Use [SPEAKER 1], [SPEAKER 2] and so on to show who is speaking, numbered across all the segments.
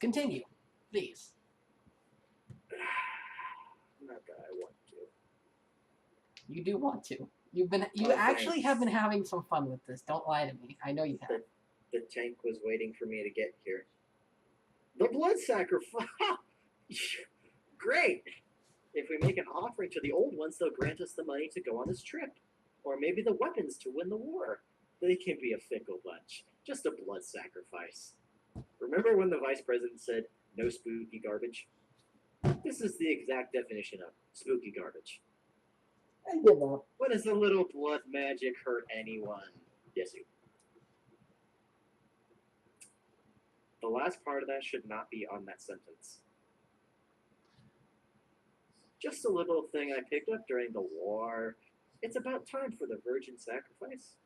[SPEAKER 1] Continue, please.
[SPEAKER 2] Not that I want to.
[SPEAKER 1] You do want to. You
[SPEAKER 2] Oh,
[SPEAKER 1] actually
[SPEAKER 2] thanks.
[SPEAKER 1] have been having some fun with this. Don't lie to me. I know you have.
[SPEAKER 2] The tank was waiting for me to get here. The blood sacrifice! Great! If we make an offering to the old ones, they'll grant us the money to go on this trip. Or maybe the weapons to win the war. They can be a fickle bunch. Just a blood sacrifice. Remember when the vice president said, no spooky garbage? This is the exact definition of spooky garbage.
[SPEAKER 1] I give up.
[SPEAKER 2] When does a little blood magic hurt anyone? Yes, you. The last part of that should not be on that sentence. Just a little thing I picked up during the war. It's about time for the virgin sacrifice.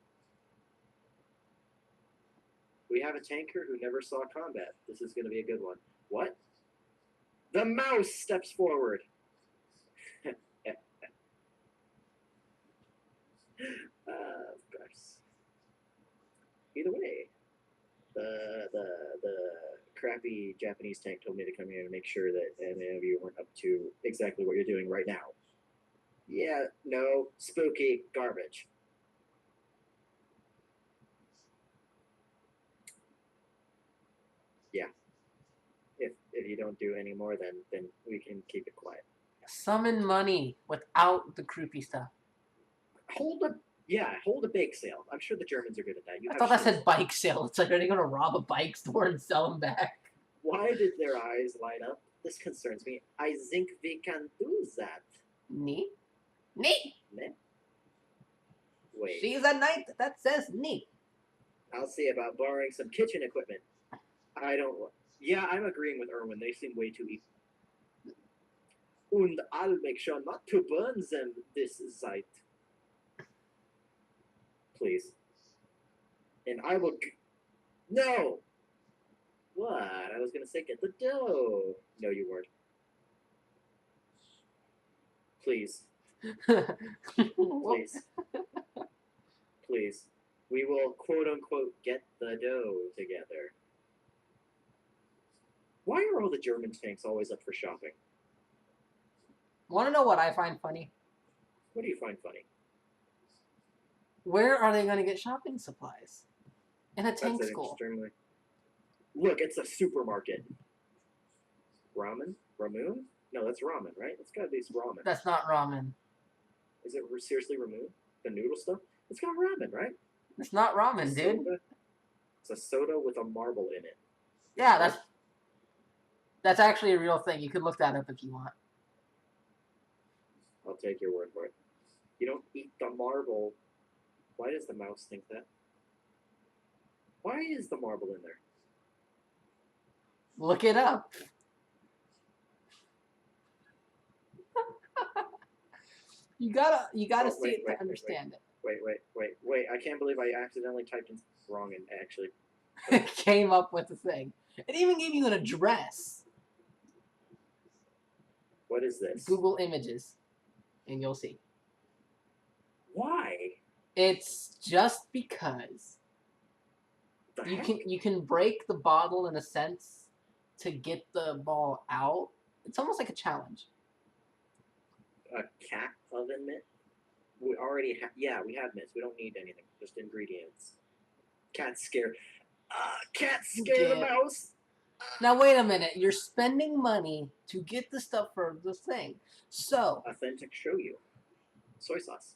[SPEAKER 2] We have a tanker who never saw combat. This is going to be a good one. What? The mouse steps forward. Of course. Either way, the crappy Japanese tank told me to come here and make sure that any of you weren't up to exactly what you're doing right now. Yeah, no, spooky garbage. Yeah. If you don't do any more, then we can keep it quiet.
[SPEAKER 1] Summon money without the creepy stuff.
[SPEAKER 2] Hold a bake sale. I'm sure the Germans are good at that.
[SPEAKER 1] I thought that said bike sale. It's like, are they going to rob a bike store and sell them back?
[SPEAKER 2] Why did their eyes light up? This concerns me. I think we can do that.
[SPEAKER 1] Nee?
[SPEAKER 2] Wait.
[SPEAKER 1] She's a knight that says nee.
[SPEAKER 2] I'll see about borrowing some kitchen equipment. Yeah, I'm agreeing with Erwin. They seem way too easy. And I'll make sure not to burn them this sight. Please. And I will... No! What? I was going to say get the dough. No, you weren't. Please. Please. Please. We will, quote-unquote, get the dough together. Why are all the German tanks always up for shopping?
[SPEAKER 1] Want to know what I find funny?
[SPEAKER 2] What do you find funny?
[SPEAKER 1] Where are they going to get shopping supplies? In a tank school.
[SPEAKER 2] Extremely... Look, it's a supermarket. Ramen? Ramoon? No, that's ramen, right? It's got to be ramen.
[SPEAKER 1] That's not ramen.
[SPEAKER 2] Is it seriously ramoon? The noodle stuff? It's got ramen, right?
[SPEAKER 1] It's not ramen, dude.
[SPEAKER 2] It's a soda with a marble in it.
[SPEAKER 1] Yeah, that's actually a real thing. You could look that up if you want.
[SPEAKER 2] I'll take your word for it. You don't eat the marble. Why does the mouse think that? Why is the marble in there?
[SPEAKER 1] Look it up. You gotta see it to understand it.
[SPEAKER 2] Wait. I can't believe I accidentally typed in wrong and actually...
[SPEAKER 1] It came up with the thing. It even gave you an address.
[SPEAKER 2] What is this?
[SPEAKER 1] Google Images, and you'll see.
[SPEAKER 2] Why?
[SPEAKER 1] It's just because you can break the bottle in a sense to get the ball out. It's almost like a challenge.
[SPEAKER 2] A cat oven mitt? We already have... Yeah, we have mitts. We don't need anything. Just ingredients. Cat scare the mouse!
[SPEAKER 1] Now, wait a minute. You're spending money to get the stuff for the thing. So...
[SPEAKER 2] Authentic shoyu. Soy sauce.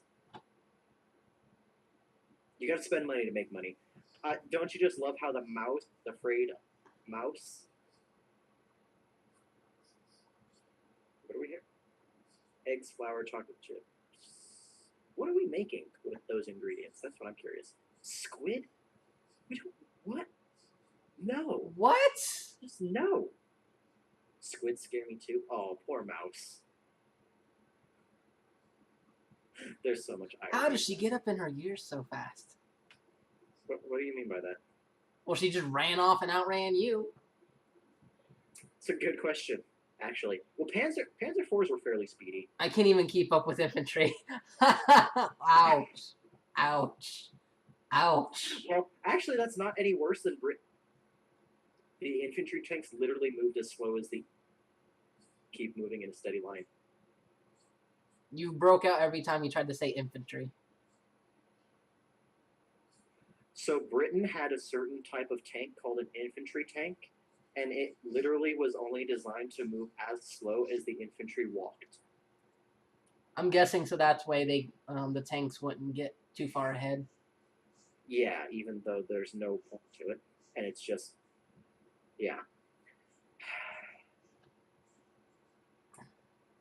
[SPEAKER 2] You gotta spend money to make money. Don't you just love how the frayed mouse... What are we here? Eggs, flour, chocolate chips. What are we making with those ingredients? That's what I'm curious. Squid? What? No.
[SPEAKER 1] What?
[SPEAKER 2] Just no. Squid scare me too. Oh, poor mouse. There's so much irony.
[SPEAKER 1] How does she get up in her years so fast?
[SPEAKER 2] What do you mean by that?
[SPEAKER 1] Well, she just ran off and outran you.
[SPEAKER 2] It's a good question, actually. Well, Panzer IVs were fairly speedy.
[SPEAKER 1] I can't even keep up with infantry. Ouch. Ouch. Ouch.
[SPEAKER 2] Well, actually, that's not any worse than The infantry tanks literally moved as slow as the keep moving in a steady line.
[SPEAKER 1] You broke out every time you tried to say infantry.
[SPEAKER 2] So Britain had a certain type of tank called an infantry tank, and it literally was only designed to move as slow as the infantry walked.
[SPEAKER 1] I'm guessing so that's why they the tanks wouldn't get too far ahead.
[SPEAKER 2] Yeah, even though there's no point to it, and it's just, yeah.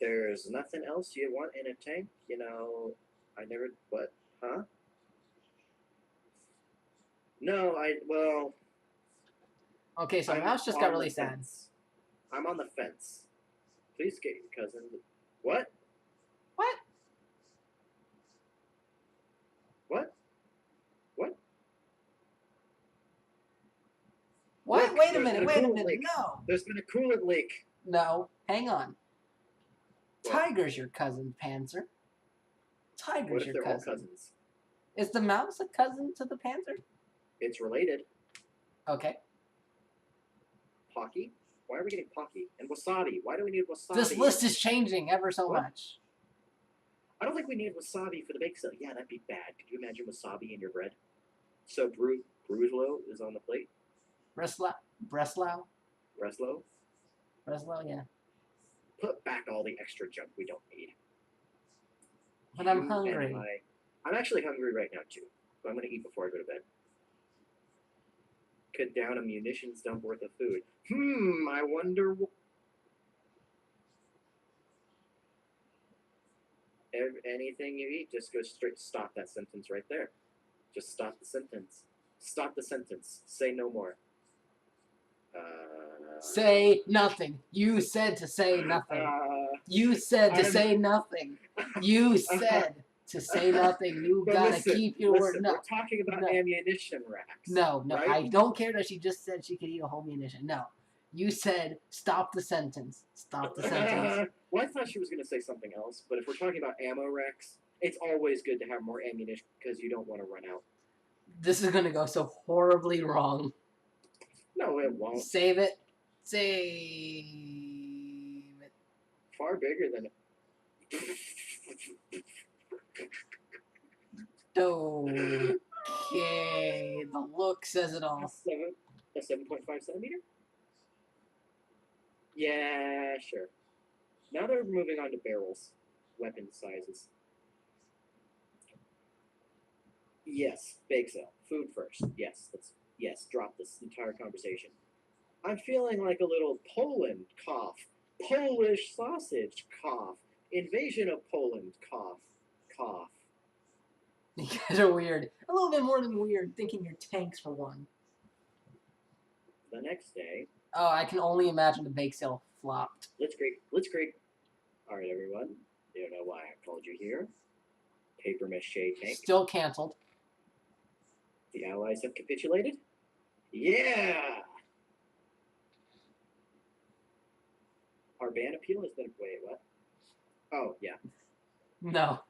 [SPEAKER 2] There's nothing else you want in a tank, you know. I never. What? Huh? No, well.
[SPEAKER 1] Okay, so my mouse just got really sad.
[SPEAKER 2] I'm on the fence. Please get your cousin. What?
[SPEAKER 1] What?
[SPEAKER 2] What? What?
[SPEAKER 1] What?
[SPEAKER 2] Look,
[SPEAKER 1] wait a
[SPEAKER 2] there's
[SPEAKER 1] minute,
[SPEAKER 2] been
[SPEAKER 1] wait a
[SPEAKER 2] coolant
[SPEAKER 1] minute.
[SPEAKER 2] leak.
[SPEAKER 1] No.
[SPEAKER 2] There's been a coolant leak.
[SPEAKER 1] No. Hang on.
[SPEAKER 2] What?
[SPEAKER 1] Tiger's your cousin, Panzer. Tiger's
[SPEAKER 2] What if
[SPEAKER 1] your
[SPEAKER 2] they're
[SPEAKER 1] cousin.
[SPEAKER 2] all cousins?
[SPEAKER 1] Is the mouse a cousin to the Panzer?
[SPEAKER 2] It's related.
[SPEAKER 1] Okay.
[SPEAKER 2] Pocky? Why are we getting Pocky? And Wasabi? Why do we need Wasabi?
[SPEAKER 1] This list is changing ever so much.
[SPEAKER 2] I don't think we need Wasabi for the bake sale. Yeah, that'd be bad. Could you imagine Wasabi in your bread? So Bruslo is on the plate.
[SPEAKER 1] Breslau?
[SPEAKER 2] Breslow?
[SPEAKER 1] Breslau, yeah.
[SPEAKER 2] Put back all the extra junk we don't need.
[SPEAKER 1] But I'm hungry.
[SPEAKER 2] I'm actually hungry right now, too. But I'm going to eat before I go to bed. Could down a munitions dump worth of food. I wonder anything you eat, just go straight. Stop that sentence right there. Just stop the sentence. Stop the sentence. Say no more.
[SPEAKER 1] Say nothing. You said to say nothing. You said to say nothing. You said to say nothing. You gotta keep your word. No.
[SPEAKER 2] We're talking about ammunition racks.
[SPEAKER 1] No,
[SPEAKER 2] right?
[SPEAKER 1] I don't care that she just said she could eat a whole munition. No. You said stop the sentence. Stop the sentence.
[SPEAKER 2] Well, I thought she was going to say something else, but if we're talking about ammo racks, it's always good to have more ammunition because you don't want to run out.
[SPEAKER 1] This is going to go so horribly wrong.
[SPEAKER 2] No, it won't.
[SPEAKER 1] Save it. Save it.
[SPEAKER 2] Far bigger than
[SPEAKER 1] Okay. The look says it all.
[SPEAKER 2] A 7.5 centimeter? Yeah, sure. Now they're moving on to barrels. Weapon sizes. Yes, bake sale. Food first. Yes, drop this entire conversation. I'm feeling like a little Poland cough. Polish sausage cough. Invasion of Poland cough. Cough.
[SPEAKER 1] You guys are weird. A little bit more than weird, thinking you're tanks for one.
[SPEAKER 2] The next day.
[SPEAKER 1] Oh, I can only imagine the bake sale flopped.
[SPEAKER 2] Blitzkrieg. Alright, everyone. You don't know why I called you here. Paper mache tank.
[SPEAKER 1] Still canceled.
[SPEAKER 2] The Allies have capitulated? Yeah! Our ban appeal has been... Wait, what? Oh, yeah.
[SPEAKER 1] No.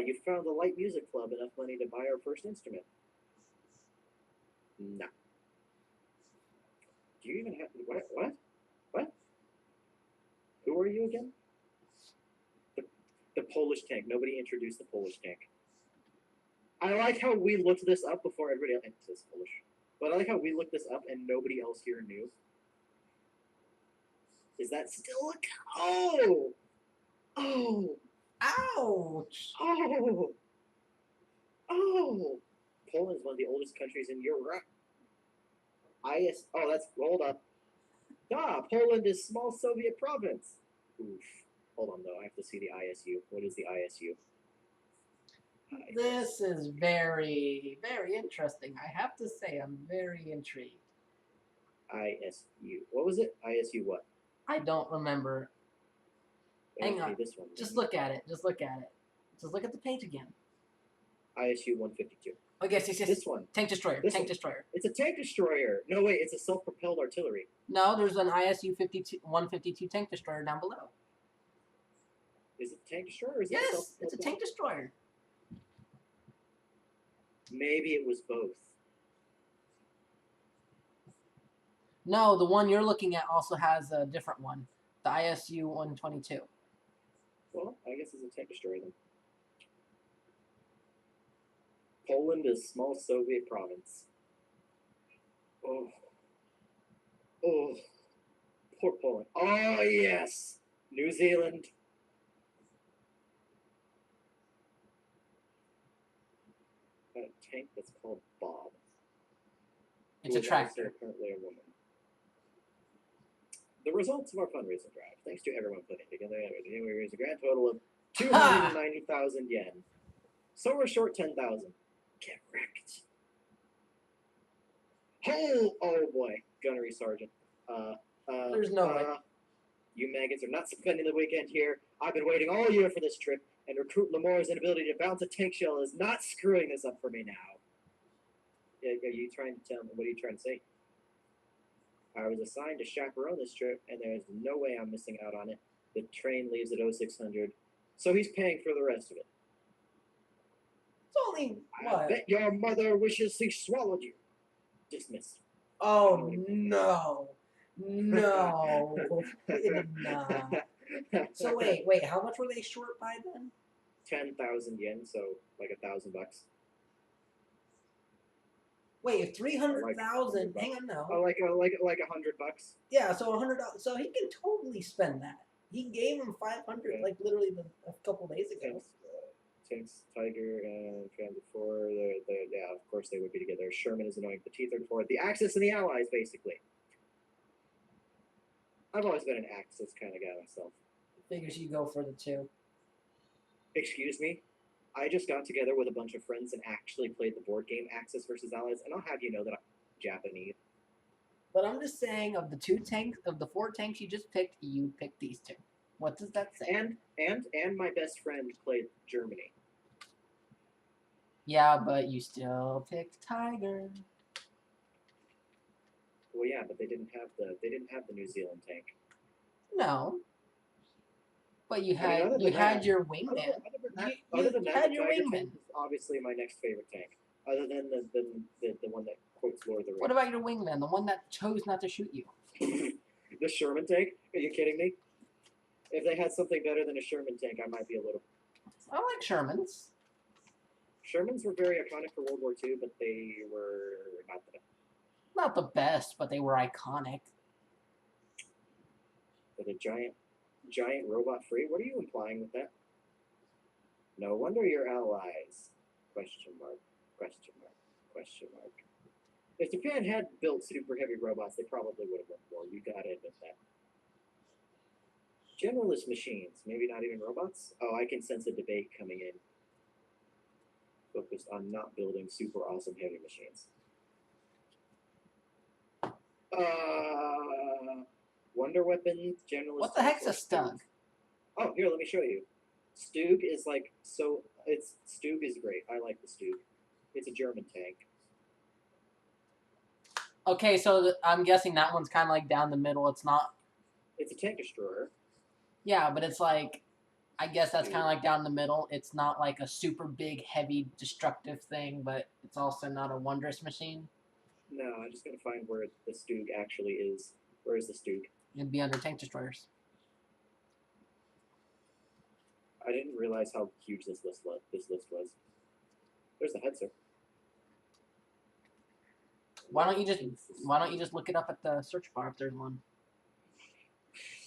[SPEAKER 2] You found the Light Music Club enough money to buy our first instrument. No. Do you even have... What? Who are you again? The Polish tank. Nobody introduced the Polish tank. I like how we looked this up before everybody else... It says Polish. But I like how we looked this up and nobody else here knew. Is that still a... Oh! Oh!
[SPEAKER 1] Ouch!
[SPEAKER 2] Oh! Oh! Poland is one of the oldest countries in Europe. Oh, that's... Hold up. Poland is small Soviet province. Oof. Hold on, though. I have to see the ISU. What is the ISU?
[SPEAKER 1] This is very, very interesting. I have to say, I'm very intrigued.
[SPEAKER 2] ISU. What was it? ISU what?
[SPEAKER 1] I don't remember. Hang on.
[SPEAKER 2] This one.
[SPEAKER 1] Just look at it. Just look at it. Just look at the page again.
[SPEAKER 2] ISU 152.
[SPEAKER 1] Oh, yes.
[SPEAKER 2] This one.
[SPEAKER 1] Tank destroyer. Destroyer.
[SPEAKER 2] It's a tank destroyer. No, wait. It's a self-propelled artillery.
[SPEAKER 1] No, there's an ISU 152 tank destroyer down below.
[SPEAKER 2] Is it a tank destroyer? Or is
[SPEAKER 1] yes, it's a tank destroyer.
[SPEAKER 2] Maybe it was both.
[SPEAKER 1] No, the one you're looking at also has a different one. The ISU 122.
[SPEAKER 2] Well, I guess it's a tank destroyer then. Poland is small Soviet province. Oh. Oh. Poor Poland. Oh, yes! New Zealand. A tank that's called Bob.
[SPEAKER 1] It's a tractor.
[SPEAKER 2] Apparently a woman. The results of our fundraising drive. Thanks to everyone putting together, we raised a grand total of 290,000 yen. So we're short 10,000. Get wrecked. Oh boy, gunnery sergeant.
[SPEAKER 1] There's no way.
[SPEAKER 2] You maggots are not spending the weekend here. I've been waiting all year for this trip, and Recruit Lamore's inability to bounce a tank shell is not screwing this up for me now. Are you trying to tell me? What are you trying to say? I was assigned to chaperone this trip, and there's no way I'm missing out on it. The train leaves at 0600, so he's paying for the rest of it.
[SPEAKER 1] It's only what?
[SPEAKER 2] I bet your mother wishes she swallowed you. Dismissed.
[SPEAKER 1] Oh no. No. Nah. So wait, how much were they short by then?
[SPEAKER 2] 10,000 yen, so like $1,000.
[SPEAKER 1] Wait, 300,000. Hang on now.
[SPEAKER 2] Oh, like $100.
[SPEAKER 1] Yeah, so $100. So he can totally spend that. He gave him 500, like literally a couple days ago.
[SPEAKER 2] Tanks, Tiger, and Transit 4. Yeah, of course they would be together. Sherman is annoying. The T-34, the Axis and the Allies, basically. I've always been an Axis kind of guy myself.
[SPEAKER 1] Figures you go for the two.
[SPEAKER 2] Excuse me? I just got together with a bunch of friends and actually played the board game Axis versus Allies, and I'll have you know that I'm Japanese.
[SPEAKER 1] But I'm just saying, of the 4 tanks you just picked, you picked these 2. What does that say?
[SPEAKER 2] And my best friend played Germany.
[SPEAKER 1] Yeah, but you still picked Tiger.
[SPEAKER 2] Well, yeah, but they didn't have the New Zealand tank.
[SPEAKER 1] No. But you had your wingman.
[SPEAKER 2] Other than that,
[SPEAKER 1] your
[SPEAKER 2] Tiger
[SPEAKER 1] wingman.
[SPEAKER 2] tank is obviously my next favorite tank. Other than the one that quotes Lord of the Rings.
[SPEAKER 1] What about your wingman, the one that chose not to shoot you?
[SPEAKER 2] The Sherman tank? Are you kidding me? If they had something better than a Sherman tank, I might be a little.
[SPEAKER 1] I like Shermans.
[SPEAKER 2] Shermans were very iconic for World War II, but they were
[SPEAKER 1] Not the best, but they were iconic.
[SPEAKER 2] But a giant robot free? What are you implying with that? No wonder you're allies. Question mark. Question mark. Question mark. If Japan had built super heavy robots, they probably would have won more. You gotta admit that. Generalist machines, maybe not even robots? Oh, I can sense a debate coming in. Focused on not building super awesome heavy machines. Wonder weapons, generalist.
[SPEAKER 1] What the heck's a Stug?
[SPEAKER 2] Oh, here, let me show you. Stug is like Stug is great. I like the Stug. It's a German tank.
[SPEAKER 1] Okay, so I'm guessing that one's kind of like down the middle. It's not.
[SPEAKER 2] It's a tank destroyer.
[SPEAKER 1] Yeah, but it's like, I guess that's kind of like down the middle. It's not like a super big, heavy, destructive thing, but it's also not a wondrous machine.
[SPEAKER 2] No, I'm just gonna find where the Stug actually is. Where is the Stug?
[SPEAKER 1] It'd be under tank destroyers.
[SPEAKER 2] I didn't realize how huge this list was. There's the Hetzer.
[SPEAKER 1] Why don't you just look it up at the search bar if there's one?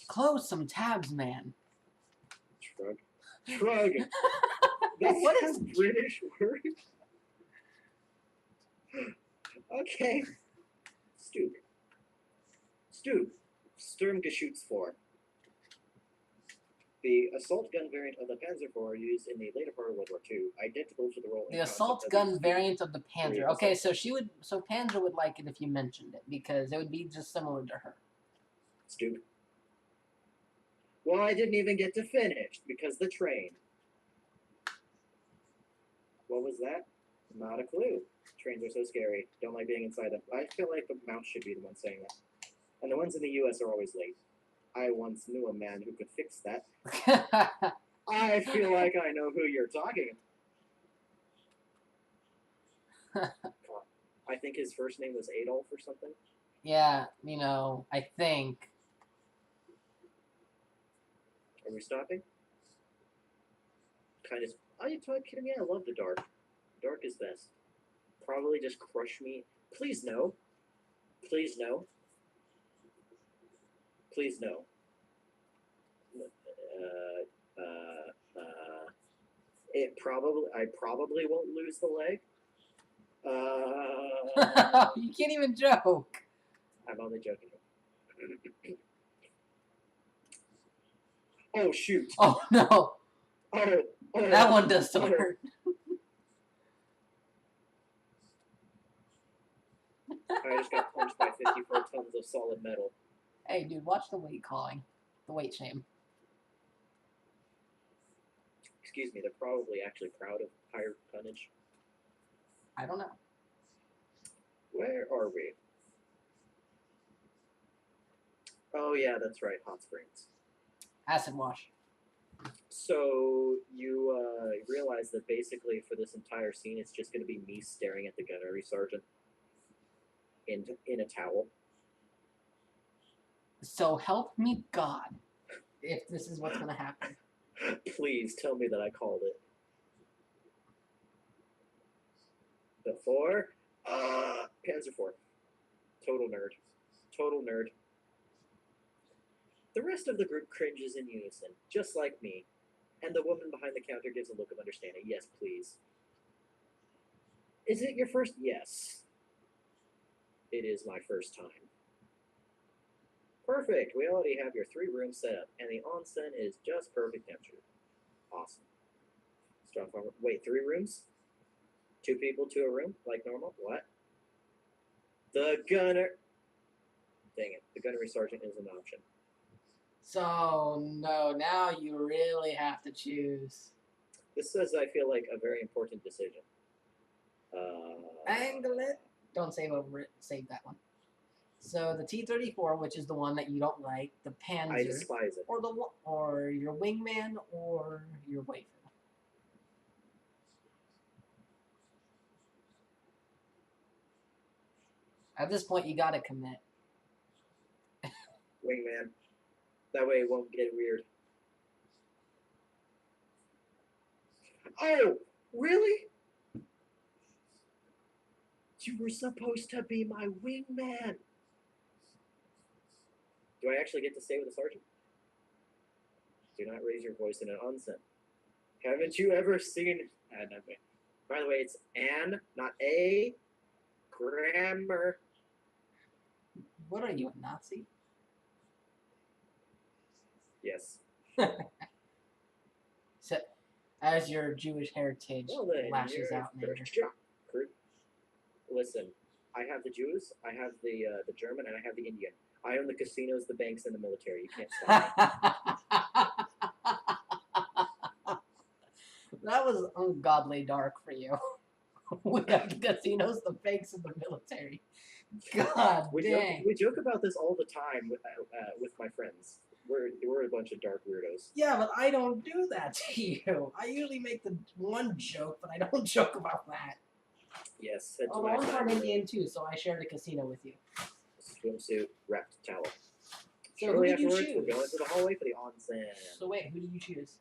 [SPEAKER 1] Close some tabs, man.
[SPEAKER 2] Shrug. That's
[SPEAKER 1] What is
[SPEAKER 2] a British word? Okay. Stug. Sturmgeschützfor. The assault gun variant of the Panzer IV used in the later part of World War II, identical to the role.
[SPEAKER 1] The assault gun variant of the Panzer. Okay, so Panzer would like it if you mentioned it because it would be just similar to her.
[SPEAKER 2] Stug. Well, I didn't even get to finish because the train. What was that? Not a clue. Trains are so scary. Don't like being inside them. I feel like the mouse should be the one saying that. And the ones in the U.S. are always late. I once knew a man who could fix that. I feel like I know who you're talking about. I think his first name was Adolf or something.
[SPEAKER 1] Yeah, you know, I think.
[SPEAKER 2] Are we stopping? Kind of. Are you kidding me? I love the dark. Dark is best. Probably just crush me. Please no. Please no. Please no. I probably won't lose the leg.
[SPEAKER 1] You can't even joke.
[SPEAKER 2] I'm only joking. Oh shoot!
[SPEAKER 1] Oh no!
[SPEAKER 2] Oh,
[SPEAKER 1] That one does still hurt.
[SPEAKER 2] I just got punched by 54 tons of solid metal.
[SPEAKER 1] Hey, dude, watch the weight calling. The weight shame.
[SPEAKER 2] Excuse me, they're probably actually proud of higher tonnage.
[SPEAKER 1] I don't know.
[SPEAKER 2] Where are we? Oh yeah, that's right, hot springs.
[SPEAKER 1] Acid wash.
[SPEAKER 2] So you realize that basically for this entire scene, it's just going to be me staring at the gunnery sergeant in a towel.
[SPEAKER 1] So help me God, if this is what's going to happen.
[SPEAKER 2] Please tell me that I called it. The 4? Panzer 4. Total nerd. Total nerd. The rest of the group cringes in unison, just like me. And the woman behind the counter gives a look of understanding. Yes, please. Is it your first? Yes. It is my first time. Perfect. We already have your 3 rooms set up, and the onsen is just perfect temperature. Awesome. Strong farmer. Wait, 3 rooms? 2 people to a room, like normal? What? The gunner. Dang it. The gunnery sergeant is an option.
[SPEAKER 1] So, no, now you really have to choose.
[SPEAKER 2] This says, I feel like, a very important decision.
[SPEAKER 1] Angle it. Don't save over it. Save that one. So the T-34, which is the one that you don't like, the Panzer,
[SPEAKER 2] I despise it.
[SPEAKER 1] or your wingman, or your wafer. At this point, you gotta commit.
[SPEAKER 2] Wingman. That way it won't get weird. Oh, really? You were supposed to be my wingman. Do I actually get to stay with the sergeant? Do not raise your voice in an onsen. Haven't you ever seen... By the way, it's Anne, not A. Grammar.
[SPEAKER 1] What are you, a Nazi?
[SPEAKER 2] Yes.
[SPEAKER 1] So, as your Jewish heritage lashes out in anger.
[SPEAKER 2] Listen, I have the Jews, I have the German, and I have the Indian. I own the casinos, the banks, and the military. You can't stop me.
[SPEAKER 1] That was ungodly dark for you. We have the casinos, the banks, and the military. God dang.
[SPEAKER 2] We joke about this all the time with my friends. We're a bunch of dark weirdos.
[SPEAKER 1] Yeah, but I don't do that to you. I usually make the one joke, but I don't joke about that.
[SPEAKER 2] Yes.
[SPEAKER 1] Although I'm part Indian too, so I share the casino with you.
[SPEAKER 2] Swimsuit, wrapped towel.
[SPEAKER 1] So who did you choose?
[SPEAKER 2] We're going to the hallway for the onsen.
[SPEAKER 1] So wait, who did you choose?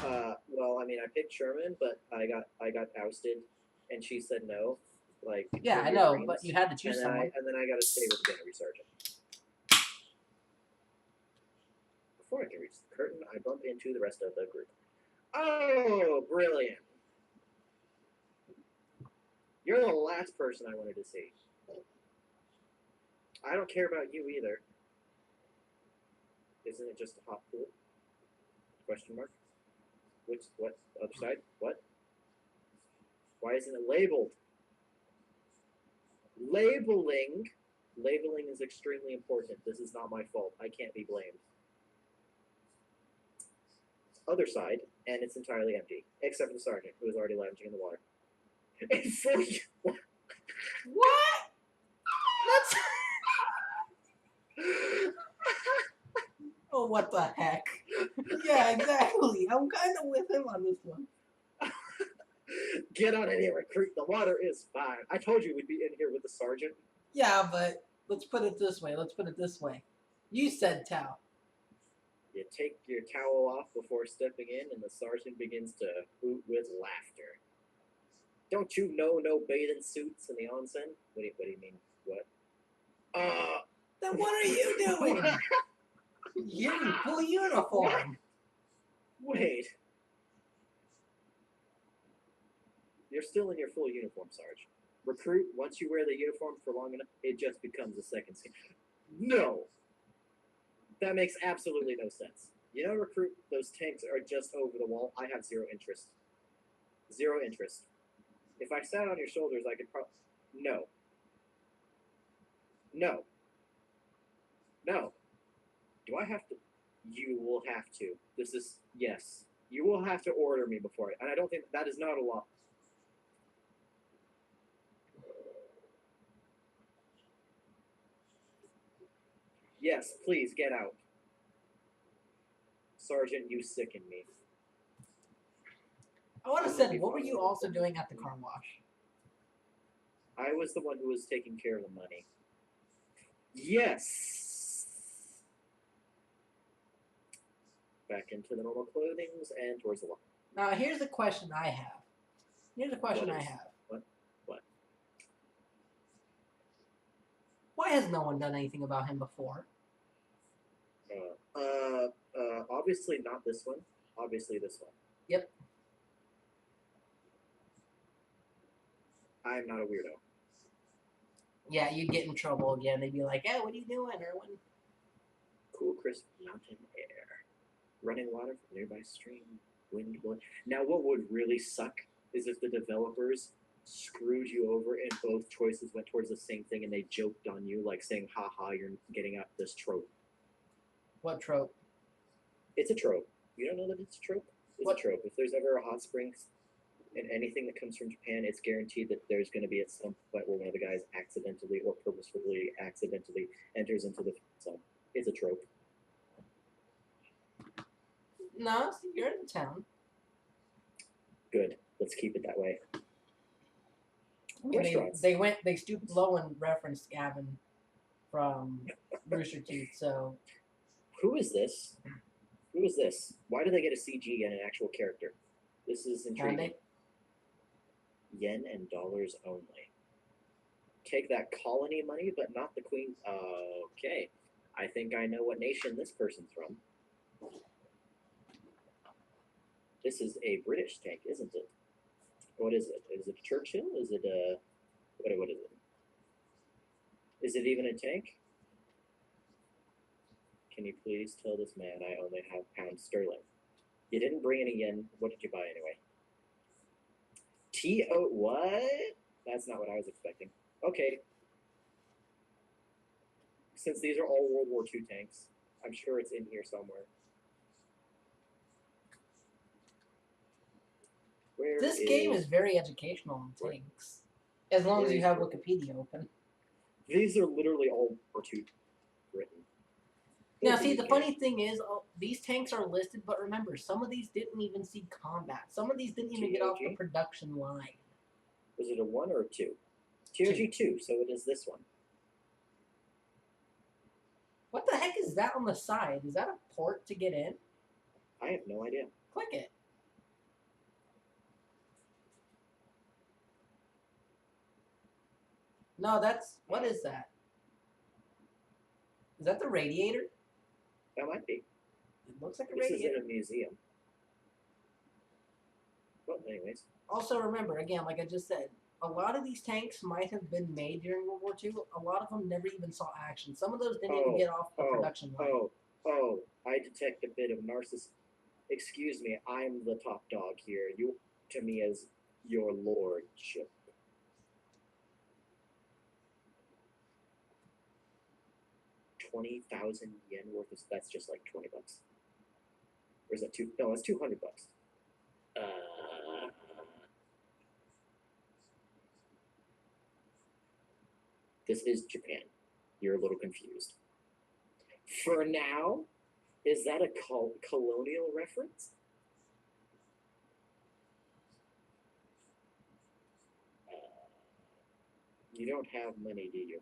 [SPEAKER 2] Well, I mean, I picked Sherman, but I got ousted, and she said no. Like,
[SPEAKER 1] yeah, I know, but you had to choose someone.
[SPEAKER 2] And then I got to stay with the gunnery sergeant. Before I can reach the curtain, I bump into the rest of the group. Oh, brilliant! You're the last person I wanted to see. I don't care about you either. Isn't it just a hot pool? Question mark. What? Other side? What? Why isn't it labeled? Labeling is extremely important. This is not my fault. I can't be blamed. Other side, and it's entirely empty, except for the sergeant, who is already lounging in the water.
[SPEAKER 1] What? That's... Oh, what the heck? Yeah, exactly. I'm kind of with him on this one.
[SPEAKER 2] Get on in here, recruit. The water is fine. I told you we'd be in here with the sergeant.
[SPEAKER 1] Yeah, but Let's put it this way. You said towel.
[SPEAKER 2] You take your towel off before stepping in, and the sergeant begins to hoot with laughter. Don't you know no bathing suits in the onsen? What do you mean? What?
[SPEAKER 1] Then what are you doing? You're in full uniform.
[SPEAKER 2] Wait. You're still in your full uniform, Sarge. Recruit, once you wear the uniform for long enough, it just becomes a second skin. No! That makes absolutely no sense. You know, Recruit, those tanks are just over the wall. I have zero interest. Zero interest. If I sat on your shoulders, I could probably... No. No. No. Do I have to? You will have to. This is... Yes. You will have to order me before I... And I don't think... That is not a law. Yes, please, get out. Sergeant, you sicken me.
[SPEAKER 1] I want to say, what were you also doing at the car wash?
[SPEAKER 2] I was the one who was taking care of the money. Yes! Back into the normal clothings and towards the wall.
[SPEAKER 1] Now, here's a question I have.
[SPEAKER 2] What?
[SPEAKER 1] Why has no one done anything about him before?
[SPEAKER 2] Obviously not this one. Obviously this one.
[SPEAKER 1] Yep.
[SPEAKER 2] I'm not a weirdo.
[SPEAKER 1] Yeah, you'd get in trouble again. They'd be like, hey, what are you doing, Erwin?
[SPEAKER 2] Cool, crisp mountain air. Running water from nearby stream. Wind blowing. Now, what would really suck is if the developers screwed you over and both choices went towards the same thing and they joked on you, like saying, haha, you're getting out this trope.
[SPEAKER 1] What trope?
[SPEAKER 2] It's a trope. You don't know that it's a trope? It's a trope. If there's ever a hot springs and anything that comes from Japan, it's guaranteed that there's going to be at some point where one of the guys accidentally or purposefully accidentally enters into the zone. It's a trope.
[SPEAKER 1] No, see, you're in the town.
[SPEAKER 2] Good. Let's keep it that way.
[SPEAKER 1] I mean, they stooped low and referenced Gavin from Rooster Teeth, so...
[SPEAKER 2] Who is this? Who is this? Why do they get a CG and an actual character? This is intriguing. Yen and dollars only. Take that colony money, but not the queen. Okay. I think I know what nation this person's from. This is a British tank, isn't it? What is it? Is it Churchill? Is it a... What is it? Is it even a tank? Can you please tell this man I only have pounds sterling? You didn't bring any yen. What did you buy anyway? T.O. What? That's not what I was expecting. Okay. Since these are all World War II tanks, I'm sure it's in here somewhere.
[SPEAKER 1] This game is very educational on tanks. As long as you have Wikipedia open.
[SPEAKER 2] These are literally all World War II written.
[SPEAKER 1] Now, see, the funny thing is, these tanks are listed, but remember, some of these didn't even see combat. Some of these didn't even get off the production line.
[SPEAKER 2] Was it a 1 or a 2? TOG 2, so it is this one.
[SPEAKER 1] What the heck is that on the side? Is that a port to get in?
[SPEAKER 2] I have no idea.
[SPEAKER 1] Click it. No, that's... What is that? Is that the radiator?
[SPEAKER 2] That might be.
[SPEAKER 1] It looks like a radiator.
[SPEAKER 2] This is in a museum. Well, anyways.
[SPEAKER 1] Also, remember, again, like I just said, a lot of these tanks might have been made during World War II. A lot of them never even saw action. Some of those didn't even get off the production line.
[SPEAKER 2] I detect a bit of narcissism. Excuse me, I'm the top dog here. You to me as your lordship. $20,000 yen worth of... That's just like 20 bucks. Or is that two? No, that's 200 bucks. This is Japan. You're a little confused. For now, is that a colonial reference? You don't have money, do you?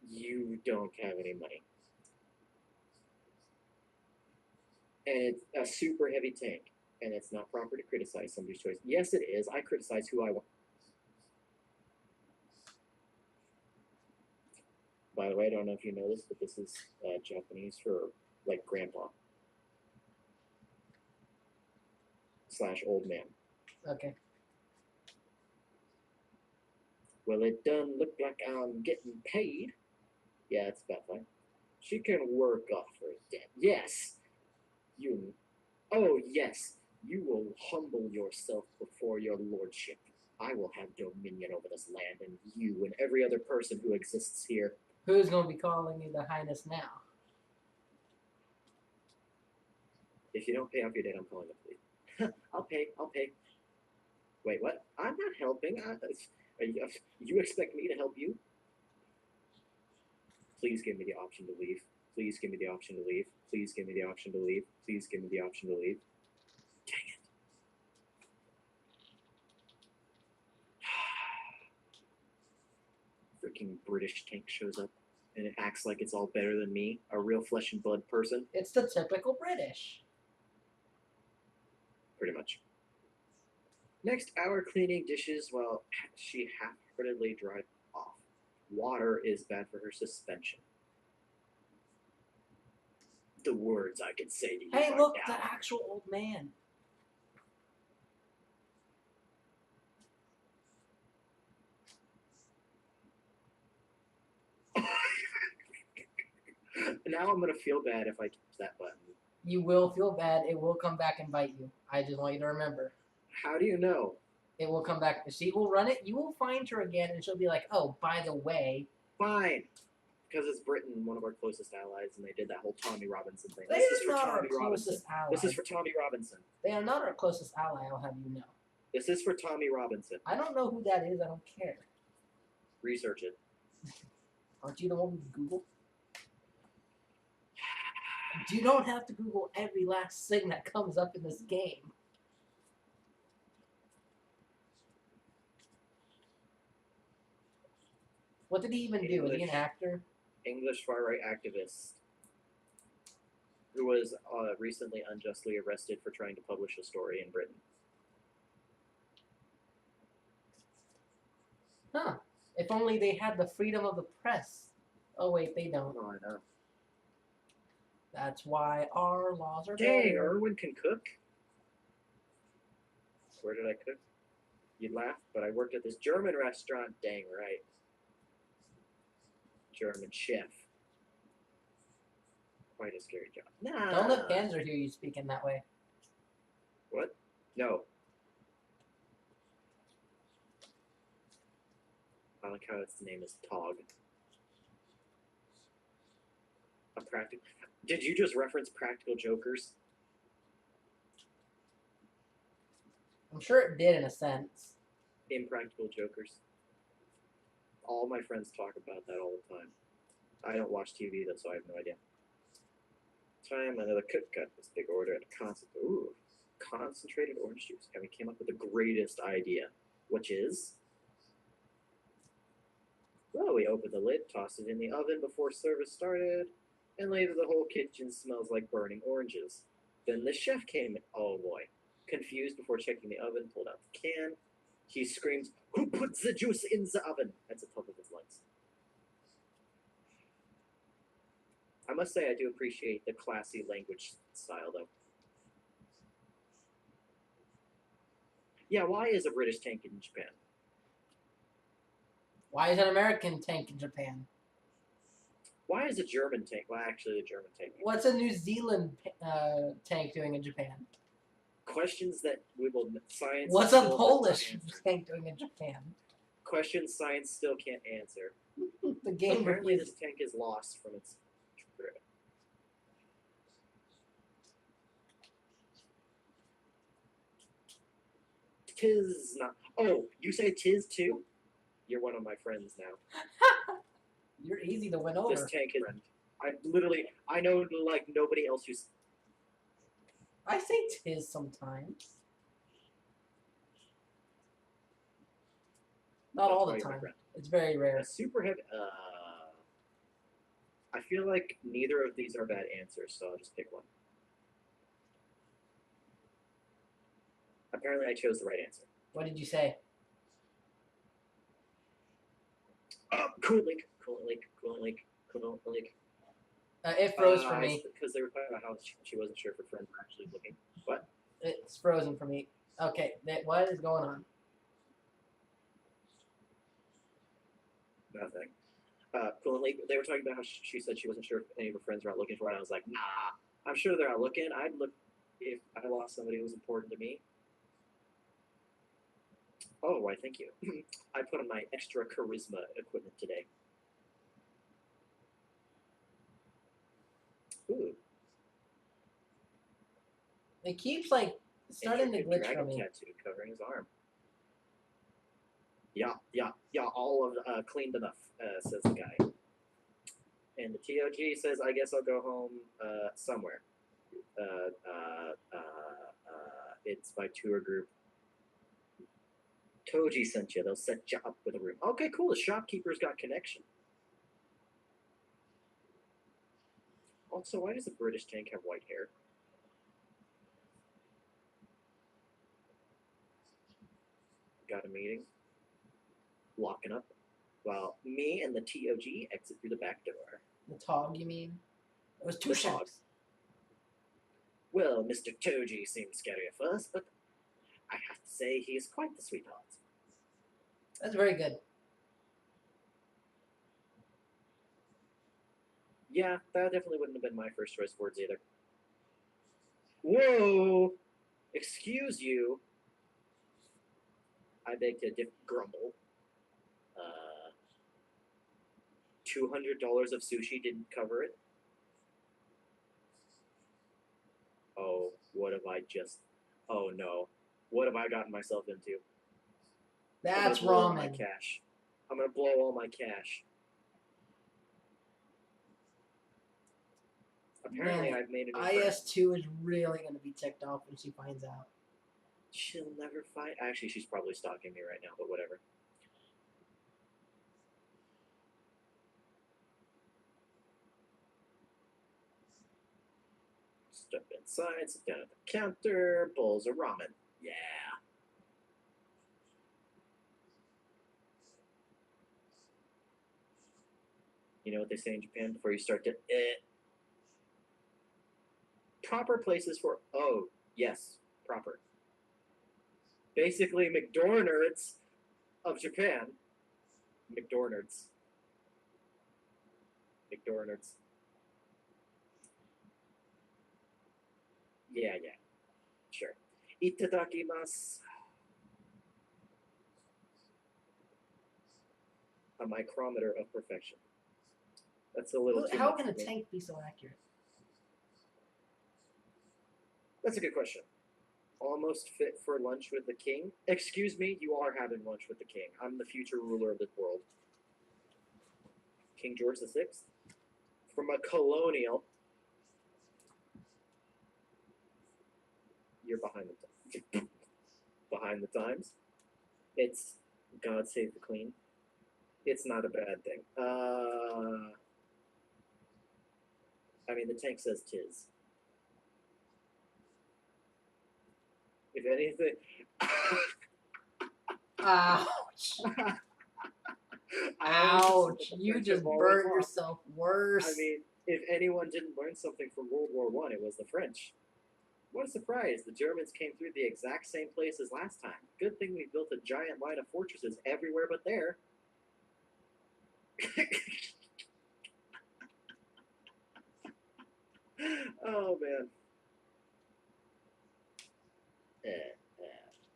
[SPEAKER 2] You don't have any money. And it's a super heavy tank. And it's not proper to criticize somebody's choice. Yes, it is. I criticize who I want. By the way, I don't know if you know this, but this is Japanese for, like, grandpa. / old man.
[SPEAKER 1] Okay.
[SPEAKER 2] Well, it doesn't look like I'm getting paid. Yeah, it's about fine. She can work off her debt. Yes. You. Oh, yes. You will humble yourself before your lordship. I will have dominion over this land, and you and every other person who exists here.
[SPEAKER 1] Who's going to be calling you the Highness now?
[SPEAKER 2] If you don't pay off your debt, I'm calling the police. I'll pay. Wait, what? I'm not helping. You expect me to help you? Please give me the option to leave. Please give me the option to leave. Please give me the option to leave. Please give me the option to leave. Dang it. Freaking British tank shows up and it acts like it's all better than me, a real flesh and blood person.
[SPEAKER 1] It's the typical British.
[SPEAKER 2] Pretty much. Next hour cleaning dishes while she half-heartedly dried off. Water is bad for her suspension. The words I could say to you
[SPEAKER 1] Hey,
[SPEAKER 2] right
[SPEAKER 1] look,
[SPEAKER 2] now.
[SPEAKER 1] the actual old man.
[SPEAKER 2] Now I'm gonna feel bad if I touch that button.
[SPEAKER 1] You will feel bad. It will come back and bite you. I just want you to remember.
[SPEAKER 2] How do you know?
[SPEAKER 1] It will come back. She will run it. You will find her again, and she'll be like, "Oh, by the way."
[SPEAKER 2] Fine. Because it's Britain, one of our closest allies, and they did that whole Tommy Robinson thing.
[SPEAKER 1] They
[SPEAKER 2] This is
[SPEAKER 1] are
[SPEAKER 2] for
[SPEAKER 1] not our
[SPEAKER 2] Tommy Robinson.
[SPEAKER 1] closest ally.
[SPEAKER 2] This is for Tommy Robinson.
[SPEAKER 1] They are not our closest ally, I'll have you know.
[SPEAKER 2] This is for Tommy Robinson.
[SPEAKER 1] I don't know who that is. I don't care.
[SPEAKER 2] Research it.
[SPEAKER 1] Aren't you the one with Google? You don't have to Google every last thing that comes up in this game. What did he even do? Was he an actor?
[SPEAKER 2] English far-right activist who was recently unjustly arrested for trying to publish a story in Britain.
[SPEAKER 1] Huh. If only they had the freedom of the press. Oh, wait, they don't.
[SPEAKER 2] Oh, I know.
[SPEAKER 1] That's why our laws are
[SPEAKER 2] Dang,
[SPEAKER 1] better.
[SPEAKER 2] Erwin can cook? Where did I cook? You'd laugh, but I worked at this German restaurant. Dang right. German chef. Quite a scary job. Nah.
[SPEAKER 1] Don't let Panzer hear you speaking that way.
[SPEAKER 2] What? No. I like how its name is Tog. A practical. Did you just reference Practical Jokers?
[SPEAKER 1] I'm sure it did in a sense.
[SPEAKER 2] Impractical Jokers. All my friends talk about that all the time. I don't watch TV though, so I have no idea. Time another cook cut this big order and concentrated orange juice. And we came up with the greatest idea, which is, well, we opened the lid, tossed it in the oven before service started, and later the whole kitchen smells like burning oranges. Then the chef came in. Oh boy. Confused before checking the oven, pulled out the can. He screams, "Who put the juice in the oven?" That's the top of his lungs. I must say I do appreciate the classy language style, though. Yeah, why is a British tank in Japan?
[SPEAKER 1] Why is an American tank in Japan?
[SPEAKER 2] Why is a German tank? Well, actually, a German tank.
[SPEAKER 1] What's a New Zealand tank doing in Japan?
[SPEAKER 2] Questions that we will science.
[SPEAKER 1] What's a Polish tank doing in Japan?
[SPEAKER 2] Questions science still can't answer.
[SPEAKER 1] The game
[SPEAKER 2] Apparently,
[SPEAKER 1] refuses.
[SPEAKER 2] this tank is lost from its trip. Tis not. Oh, you say tis too? You're one of my friends now.
[SPEAKER 1] You're easy to win over.
[SPEAKER 2] This tank is. I know like nobody else who's.
[SPEAKER 1] I say tis sometimes. Not all the time. It's very rare.
[SPEAKER 2] A super heavy. I feel like neither of these are bad answers, so I'll just pick one. Apparently, I chose the right answer.
[SPEAKER 1] What did you say?
[SPEAKER 2] Coolant Lake, Coolant Lake, Coolant Lake, Coolant Lake.
[SPEAKER 1] It froze for me.
[SPEAKER 2] Because they were talking about how she wasn't sure if her friends were actually looking. What?
[SPEAKER 1] It's frozen for me. Okay, what is going on?
[SPEAKER 2] Nothing. Coolant Lake, they were talking about how she said she wasn't sure if any of her friends were out looking for it. And I was like, nah, I'm sure they're out looking. I'd look if I lost somebody who was important to me. Oh, why, thank you. I put on my extra charisma equipment today. Ooh.
[SPEAKER 1] It keeps like starting to glitch for me.
[SPEAKER 2] Tattoo covering his arm. Yeah, all of cleaned enough, says the guy. And the TOG says, I guess I'll go home somewhere. It's my tour group. Toji sent you. They'll set you up with a room. Okay, cool. The shopkeeper's got connection. Also, why does a British tank have white hair? Got a meeting. Locking up. Well, me and the TOG exit through the back door.
[SPEAKER 1] The Tog, you mean? It was two ships.
[SPEAKER 2] Well, Mr. Toji seemed scary at first, but I have to say he is quite the sweetheart.
[SPEAKER 1] That's very good.
[SPEAKER 2] Yeah, that definitely wouldn't have been my first choice words either. Whoa! Excuse you. I beg to grumble. $200 of sushi didn't cover it. Oh, what have I just... Oh, no. What have I gotten myself into?
[SPEAKER 1] That's
[SPEAKER 2] I'm gonna blow all
[SPEAKER 1] ramen.
[SPEAKER 2] my cash. I'm going to blow all my cash. Apparently, I've made an
[SPEAKER 1] IS-2 is really going to be ticked off when she finds out.
[SPEAKER 2] She'll never find... Actually, she's probably stalking me right now, but whatever. Step inside, sit down at the counter, bowls of ramen. Yeah. You know what they say in Japan before you start to Proper places for... Oh, yes, proper. Basically, McDornerds of Japan. McDornerds. McDornerds. Yeah. Sure. Itadakimasu. A micrometer of perfection. That's a little too
[SPEAKER 1] How
[SPEAKER 2] much
[SPEAKER 1] can a
[SPEAKER 2] for me.
[SPEAKER 1] tank be so accurate?
[SPEAKER 2] That's a good question. Almost fit for lunch with the king? Excuse me, you are having lunch with the king. I'm the future ruler of this world. King George VI? From a colonial. You're behind the times. Behind the times. It's God save the queen. It's not a bad thing. I mean, the tank says tis. If anything...
[SPEAKER 1] Ouch. Ouch. You just burnt yourself worse.
[SPEAKER 2] I mean, if anyone didn't learn something from World War I, it was the French. What a surprise. The Germans came through the exact same place as last time. Good thing we built a giant line of fortresses everywhere but there. Oh, man.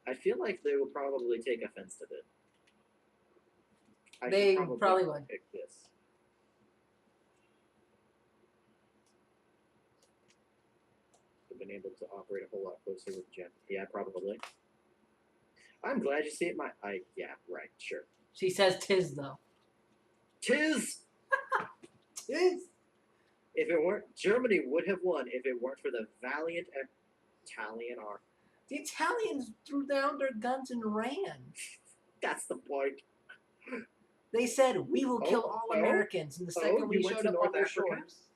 [SPEAKER 2] I feel like they will probably take offense to it.
[SPEAKER 1] They probably would.
[SPEAKER 2] Pick this. I've been able to operate a whole lot closer with Jen. Yeah, probably. I'm glad you see it. Yeah, right, sure.
[SPEAKER 1] She says tis though.
[SPEAKER 2] Tis.
[SPEAKER 1] Tis.
[SPEAKER 2] If it weren't, Germany would have won if it weren't for the valiant Italian army.
[SPEAKER 1] The Italians threw down their guns and ran.
[SPEAKER 2] That's the point.
[SPEAKER 1] They said, we will kill
[SPEAKER 2] Oh,
[SPEAKER 1] all
[SPEAKER 2] oh,
[SPEAKER 1] Americans, and the second we
[SPEAKER 2] you went
[SPEAKER 1] showed
[SPEAKER 2] to
[SPEAKER 1] up
[SPEAKER 2] North
[SPEAKER 1] on their
[SPEAKER 2] Africa?
[SPEAKER 1] shores.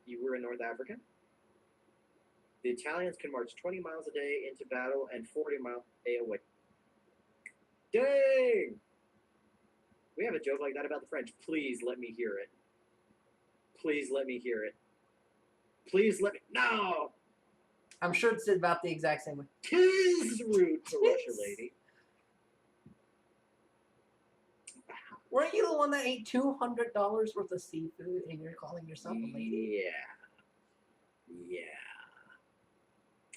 [SPEAKER 2] You were in North Africa? The Italians can march 20 miles a day into battle and 40 miles a day away. Dang! We have a joke like that about the French. Please let me hear it. Please let me hear it. Please let me. No!
[SPEAKER 1] I'm sure it's about the exact same way.
[SPEAKER 2] Tis rude to Russia, lady.
[SPEAKER 1] Weren't you the one that ate $200 worth of seafood and you're calling yourself a lady?
[SPEAKER 2] Yeah.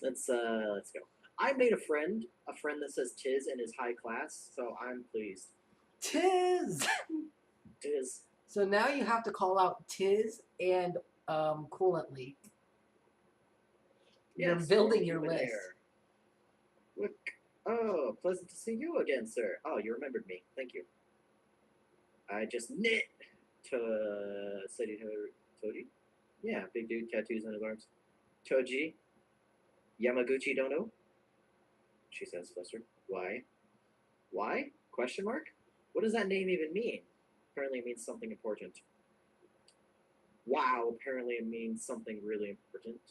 [SPEAKER 2] Let's go. I made a friend that says tis and is high class, so I'm pleased.
[SPEAKER 1] Tiz!
[SPEAKER 2] Tis.
[SPEAKER 1] So now you have to call out Tiz and Coolant Leak. You're
[SPEAKER 2] Yes,
[SPEAKER 1] building your
[SPEAKER 2] human
[SPEAKER 1] list.
[SPEAKER 2] hair. Look. Oh, pleasant to see you again, sir. Oh, you remembered me. Thank you. I just knit to Toji. Yeah, big dude, tattoos on his arms. Toji. Yamaguchi Dono. She says, flustered. Why? Why? Question mark? What does that name even mean? Apparently it means something important. Wow, apparently it means something really important.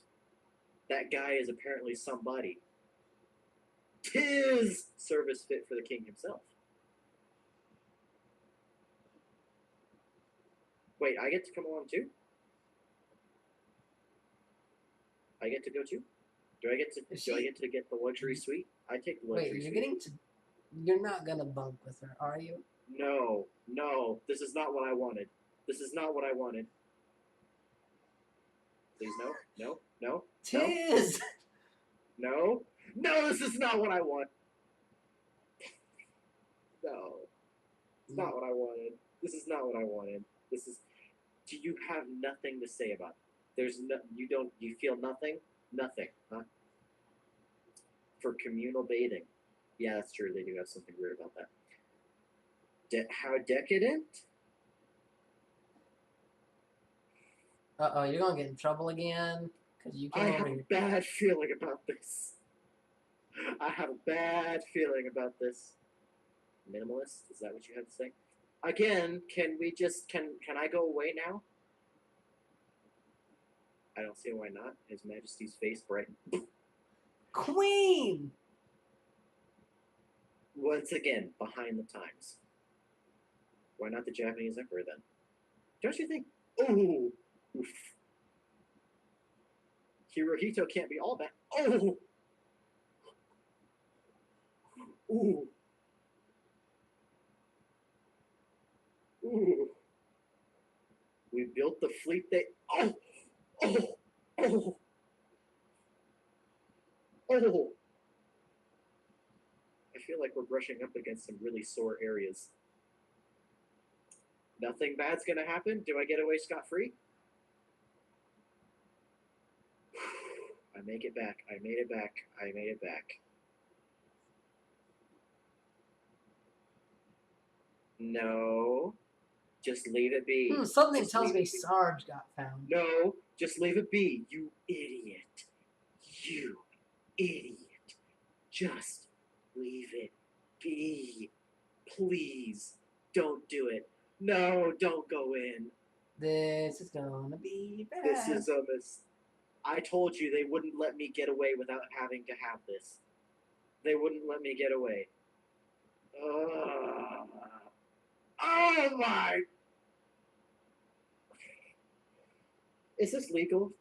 [SPEAKER 2] That guy is apparently somebody. 'Tis service fit for the king himself. Wait, I get to come along too? I get to go too? Do I get to get the luxury suite? I take the luxury suite.
[SPEAKER 1] You're not gonna bunk with her, are you?
[SPEAKER 2] No, this is not what I wanted. This is not what I wanted. Please, no.
[SPEAKER 1] Tiz!
[SPEAKER 2] No, this is not what I want. No, it's not what I wanted. This is not what I wanted. This is. Do you have nothing to say about it? There's no. You feel nothing. Nothing, huh? For communal bathing. Yeah, that's true. They do have something weird about that. How decadent?
[SPEAKER 1] Uh-oh, you're gonna get in trouble again? Because you came
[SPEAKER 2] I
[SPEAKER 1] over
[SPEAKER 2] have
[SPEAKER 1] here.
[SPEAKER 2] a bad feeling about this. I have a bad feeling about this. Minimalist? Is that what you had to say? Again, can I go away now? I don't see why not. His Majesty's face brightened.
[SPEAKER 1] Queen!
[SPEAKER 2] Once again, behind the times. Why not the Japanese emperor then? Don't you think? Oh! Oof. Hirohito can't be all that. Oh! Ooh. Ooh. We built the fleet that. Oh! Oh! I feel like we're brushing up against some really sore areas. Nothing bad's gonna happen? Do I get away scot-free? I make it back. I made it back. No. Just leave it be.
[SPEAKER 1] Something tells me Sarge got found.
[SPEAKER 2] No, just leave it be. You idiot. You idiot. Just leave it be. Please. Don't do it. No, don't go in.
[SPEAKER 1] This is gonna be bad.
[SPEAKER 2] This is a mistake. I told you they wouldn't let me get away without having to have this. They wouldn't let me get away. Oh my! Is this legal?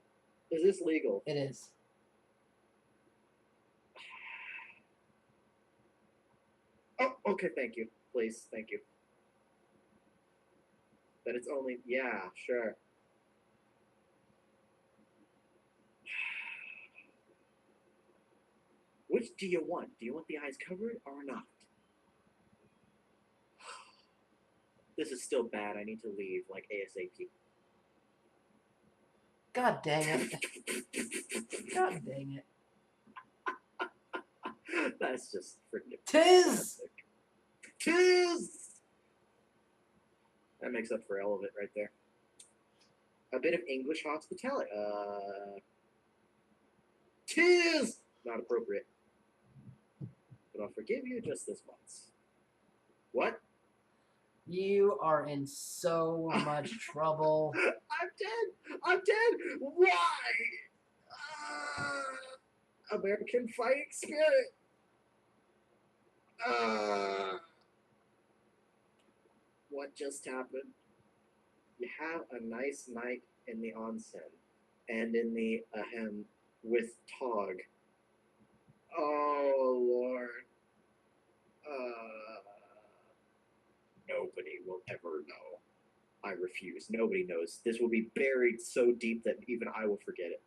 [SPEAKER 2] Is this legal?
[SPEAKER 1] It is.
[SPEAKER 2] Oh, okay, thank you. Please, thank you. That it's only, yeah, sure. Which do you want? Do you want the eyes covered or not? This is still bad. I need to leave, like, ASAP.
[SPEAKER 1] God dang it. God dang it.
[SPEAKER 2] That's just freaking
[SPEAKER 1] Tiz!
[SPEAKER 2] Tis! That makes up for all of it right there. A bit of English hospitality. Tis! Not appropriate. But I'll forgive you just this once. What?
[SPEAKER 1] You are in so much trouble.
[SPEAKER 2] I'm dead. I'm dead. Why? American fighting spirit. What just happened? You have a nice night in the onsen and in the ahem with Tog. Oh Lord. Nobody will ever know. I refuse. Nobody knows. This will be buried so deep that even I will forget it.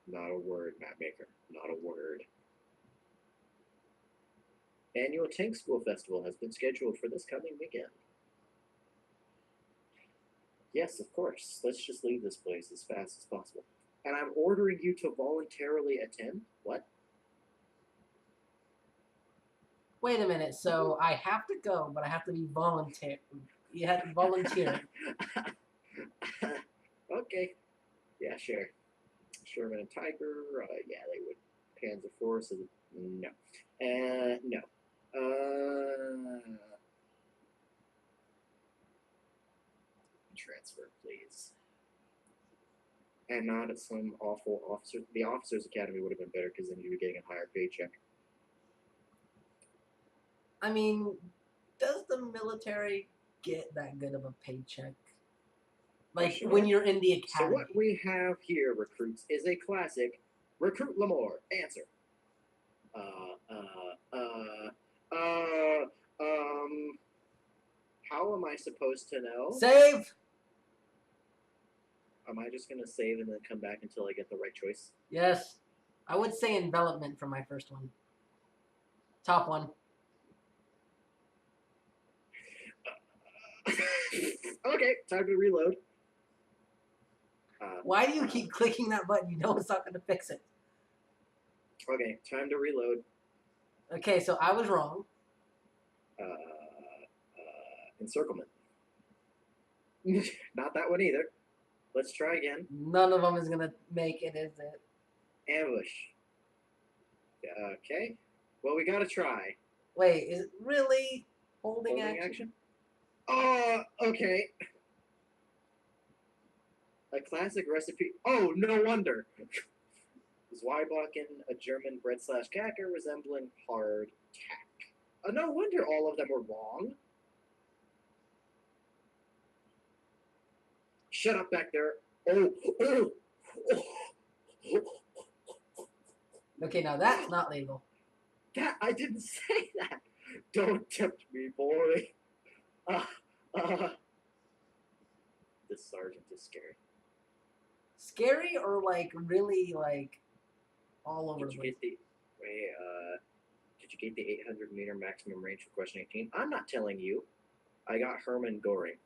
[SPEAKER 2] Not a word, Mapmaker. Not a word. Annual Tank School Festival has been scheduled for this coming weekend. Yes, of course. Let's just leave this place as fast as possible. And I'm ordering you to voluntarily attend? What?
[SPEAKER 1] Wait a minute. So I have to go, but I have to be volunteer. You have to volunteer.
[SPEAKER 2] Okay. Yeah, sure. Sherman and Tiger, yeah, they would. Panzer Force, no. No. Transfer, please. And not at some awful officer. The Officers Academy would have been better because then you'd be getting a higher paycheck.
[SPEAKER 1] I mean, does the military get that good of a paycheck? Like
[SPEAKER 2] Sure.
[SPEAKER 1] when you're in the academy.
[SPEAKER 2] So what we have here, recruits, is a classic Recruit Lamore. Answer. How am I supposed to know?
[SPEAKER 1] Save!
[SPEAKER 2] Am I just gonna save and then come back until I get the right choice?
[SPEAKER 1] Yes. I would say envelopment for my first one. Top one.
[SPEAKER 2] Okay, time to reload.
[SPEAKER 1] Why do you keep clicking that button? You know it's not going to fix it.
[SPEAKER 2] Okay, time to reload.
[SPEAKER 1] Okay, so I was wrong.
[SPEAKER 2] Encirclement. Not that one either. Let's try again.
[SPEAKER 1] None of them is going to make it, is it?
[SPEAKER 2] Ambush. Okay. Well, we gotta try.
[SPEAKER 1] Wait, is it really holding
[SPEAKER 2] action? Okay. A classic recipe. Oh, no wonder. Zweibacken, a German bread / Kacker resembling hard tack. No wonder all of them were wrong. Shut up back there. Oh.
[SPEAKER 1] Okay, now that's not legal.
[SPEAKER 2] That I didn't say that. Don't tempt me, boy. This sergeant is scary.
[SPEAKER 1] Scary or like really like all over the place?
[SPEAKER 2] Did you get the 800-meter maximum range for question 18? I'm not telling you. I got Herman Goring.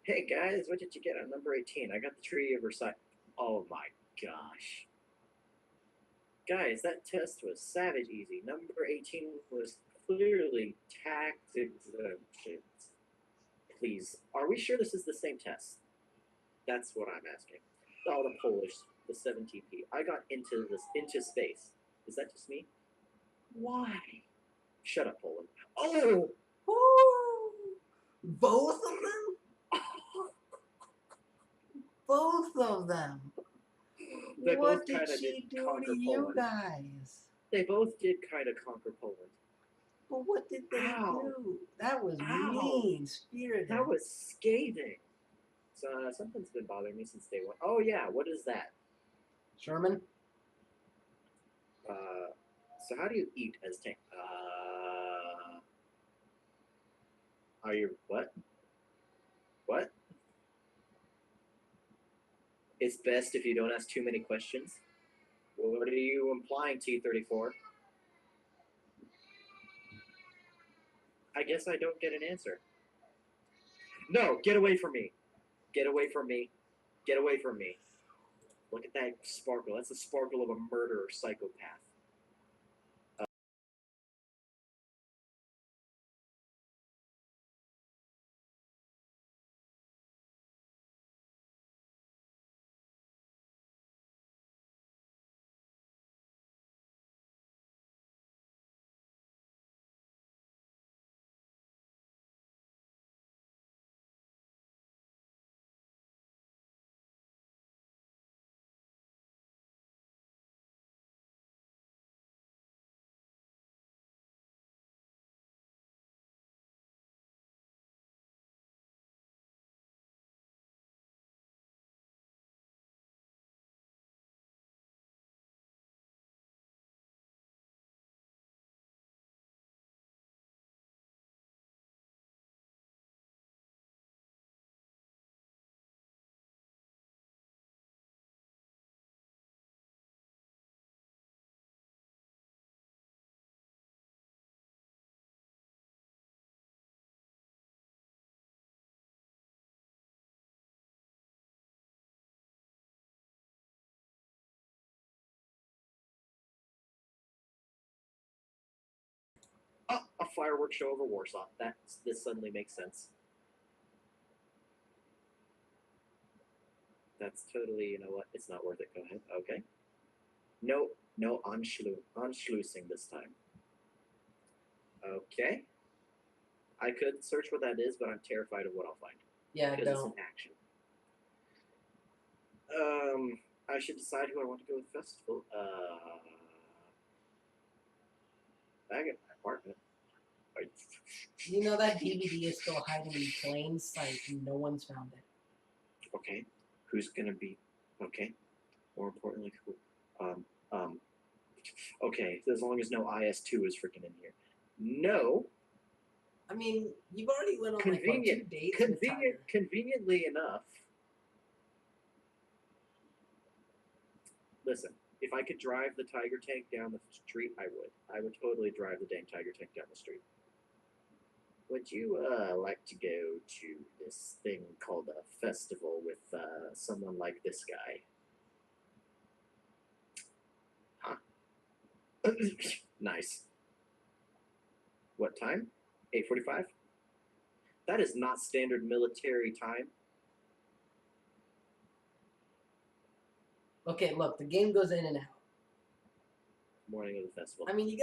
[SPEAKER 2] Hey guys, what did you get on number 18? I got the Treaty of Versailles. Oh my gosh. Guys, that test was savage easy. Number 18 was clearly tax exemptions. Please, are we sure this is the same test? That's what I'm asking. Oh, the Polish, the 17p. I got into space. Is that just me? Why? Shut up, Poland. Oh!
[SPEAKER 1] Ooh, both of them? Both of them. What did she do to you guys?
[SPEAKER 2] They both did kind of conquer Poland.
[SPEAKER 1] But what did they do? That was mean-spirited.
[SPEAKER 2] That was scathing. So something's been bothering me since day one. Oh yeah, what is that?
[SPEAKER 1] Sherman?
[SPEAKER 2] So how do you eat as tank? Are you what? What? It's best if you don't ask too many questions. What are you implying, T-34? I guess I don't get an answer. No, get away from me. Get away from me. Get away from me. Look at that sparkle. That's the sparkle of a murderer psychopath. fireworks show over Warsaw. This suddenly makes sense. That's totally, you know what? It's not worth it. Go ahead. Okay. No, Anschlussing this time. Okay. I could search what that is, but I'm terrified of what I'll find.
[SPEAKER 1] Yeah,
[SPEAKER 2] because it's
[SPEAKER 1] don't.
[SPEAKER 2] an action. I should decide who I want to go with festival. Back at my apartment.
[SPEAKER 1] You know that DVD is still hiding in plain sight and no one's found it.
[SPEAKER 2] Okay. Who's gonna be okay? More importantly, who okay, as long as no IS2 is freaking in here. No.
[SPEAKER 1] I mean, you've already went on like what, 2 dates with Tiger.
[SPEAKER 2] Conveniently enough. Listen, if I could drive the Tiger tank down the street, I would. I would totally drive the dang Tiger tank down the street. Would you like to go to this thing called a festival with someone like this guy? Huh? Nice. What time? 8:45? That is not standard military time.
[SPEAKER 1] Okay, look, the game goes in and out.
[SPEAKER 2] Morning of the festival.
[SPEAKER 1] I mean, you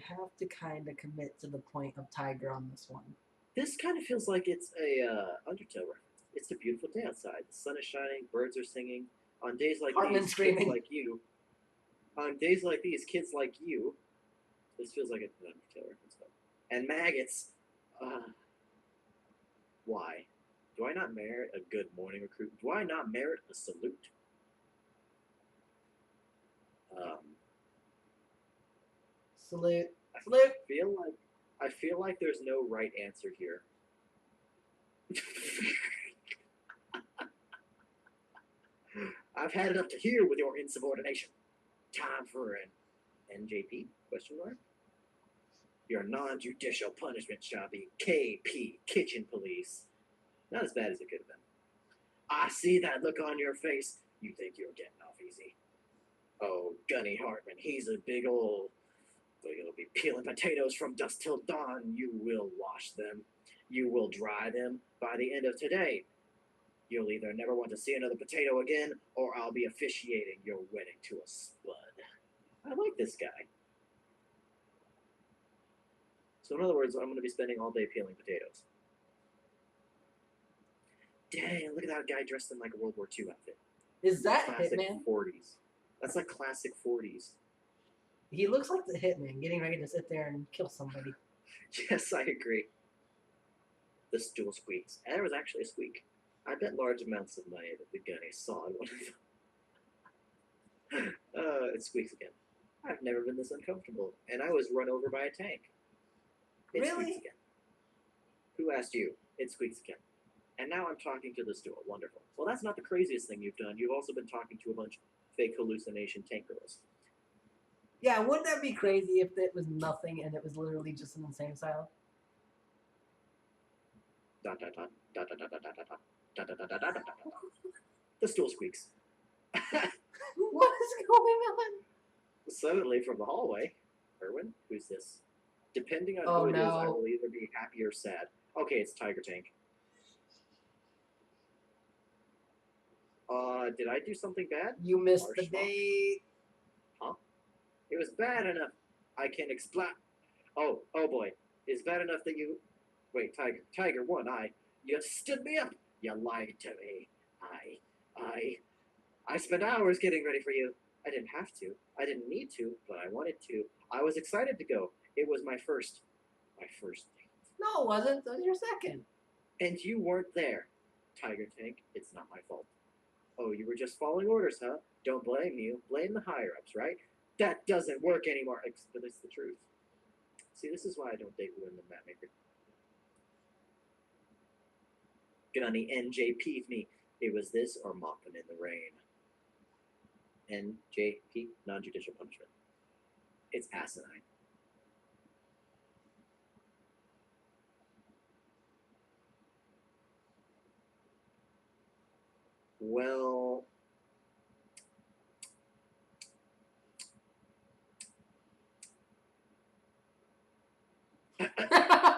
[SPEAKER 1] have to kind of commit to the point of Tiger on this one.
[SPEAKER 2] This kind of feels like it's a Undertale reference. It's a beautiful day outside. The sun is shining, birds are singing. On days like these, kids like you. On days like these, kids like you. This feels like an Undertale reference, though. And maggots. Why? Do I not merit a good morning recruit? Do I not merit a salute?
[SPEAKER 1] Salute.
[SPEAKER 2] I feel like there's no right answer here. I've had it up to here with your insubordination. Time for an NJP? Question mark. Your non-judicial punishment shall be KP, Kitchen Police. Not as bad as it could have been. I see that look on your face. You think you're getting off easy. Oh, Gunny Hartman, he's a big old... You'll be peeling potatoes from dusk till dawn. You will wash them. You will dry them by the end of today. You'll either never want to see another potato again, or I'll be officiating your wedding to a spud. I like this guy. So in other words, I'm going to be spending all day peeling potatoes. Dang, look at that guy dressed in like a World War II outfit.
[SPEAKER 1] Is that
[SPEAKER 2] classic
[SPEAKER 1] Hitman?
[SPEAKER 2] 40s. That's like classic 40s.
[SPEAKER 1] He looks like the Hitman, getting ready to sit there and kill somebody.
[SPEAKER 2] Yes, I agree. The stool squeaks. And there was actually a squeak. I bet large amounts of money that the gunny saw in one of them. It squeaks again. I've never been this uncomfortable. And I was run over by a tank. It
[SPEAKER 1] Really?
[SPEAKER 2] squeaks again. Who asked you? It squeaks again. And now I'm talking to the stool. Wonderful. Well, that's not the craziest thing you've done. You've also been talking to a bunch of fake hallucination tank girls.
[SPEAKER 1] Yeah, wouldn't that be crazy if it was nothing and it was literally just an insane asylum?
[SPEAKER 2] Dot, dot, dot, dot, dot, dot, dot, dot, dot, dot, dot, dot, dot, dot. The stool squeaks.
[SPEAKER 1] What is going on?
[SPEAKER 2] Suddenly from the hallway, Erwin, who's this? Depending on who it is, I will either be happy or sad. Okay, it's Tiger Tank. Did I do something bad?
[SPEAKER 1] You missed the date.
[SPEAKER 2] Huh? It was bad enough. I can explain. Oh boy. It's bad enough that you... Wait, Tiger, one eye. You stood me up. You lied to me. I spent hours getting ready for you. I didn't have to. I didn't need to, but I wanted to. I was excited to go. It was my first date.
[SPEAKER 1] No, it wasn't. That was your second.
[SPEAKER 2] And you weren't there. Tiger Tank, it's not my fault. Oh, you were just following orders, huh? Don't blame you. Blame the higher-ups, right? That doesn't work anymore. But it's the truth. See, this is why I don't date women, Mapmaker. Gunny NJP'd me. It was this or mopping in the rain. NJP, non-judicial punishment. It's asinine. Well,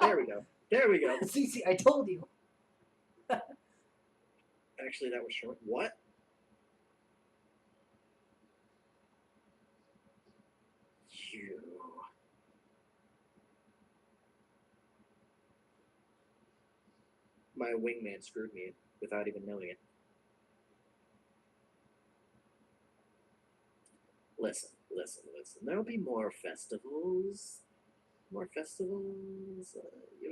[SPEAKER 2] There we go. There we go.
[SPEAKER 1] See, I told you.
[SPEAKER 2] Actually, that was short. What? You. My wingman screwed me without even knowing it. Listen. There'll be more festivals. More festivals.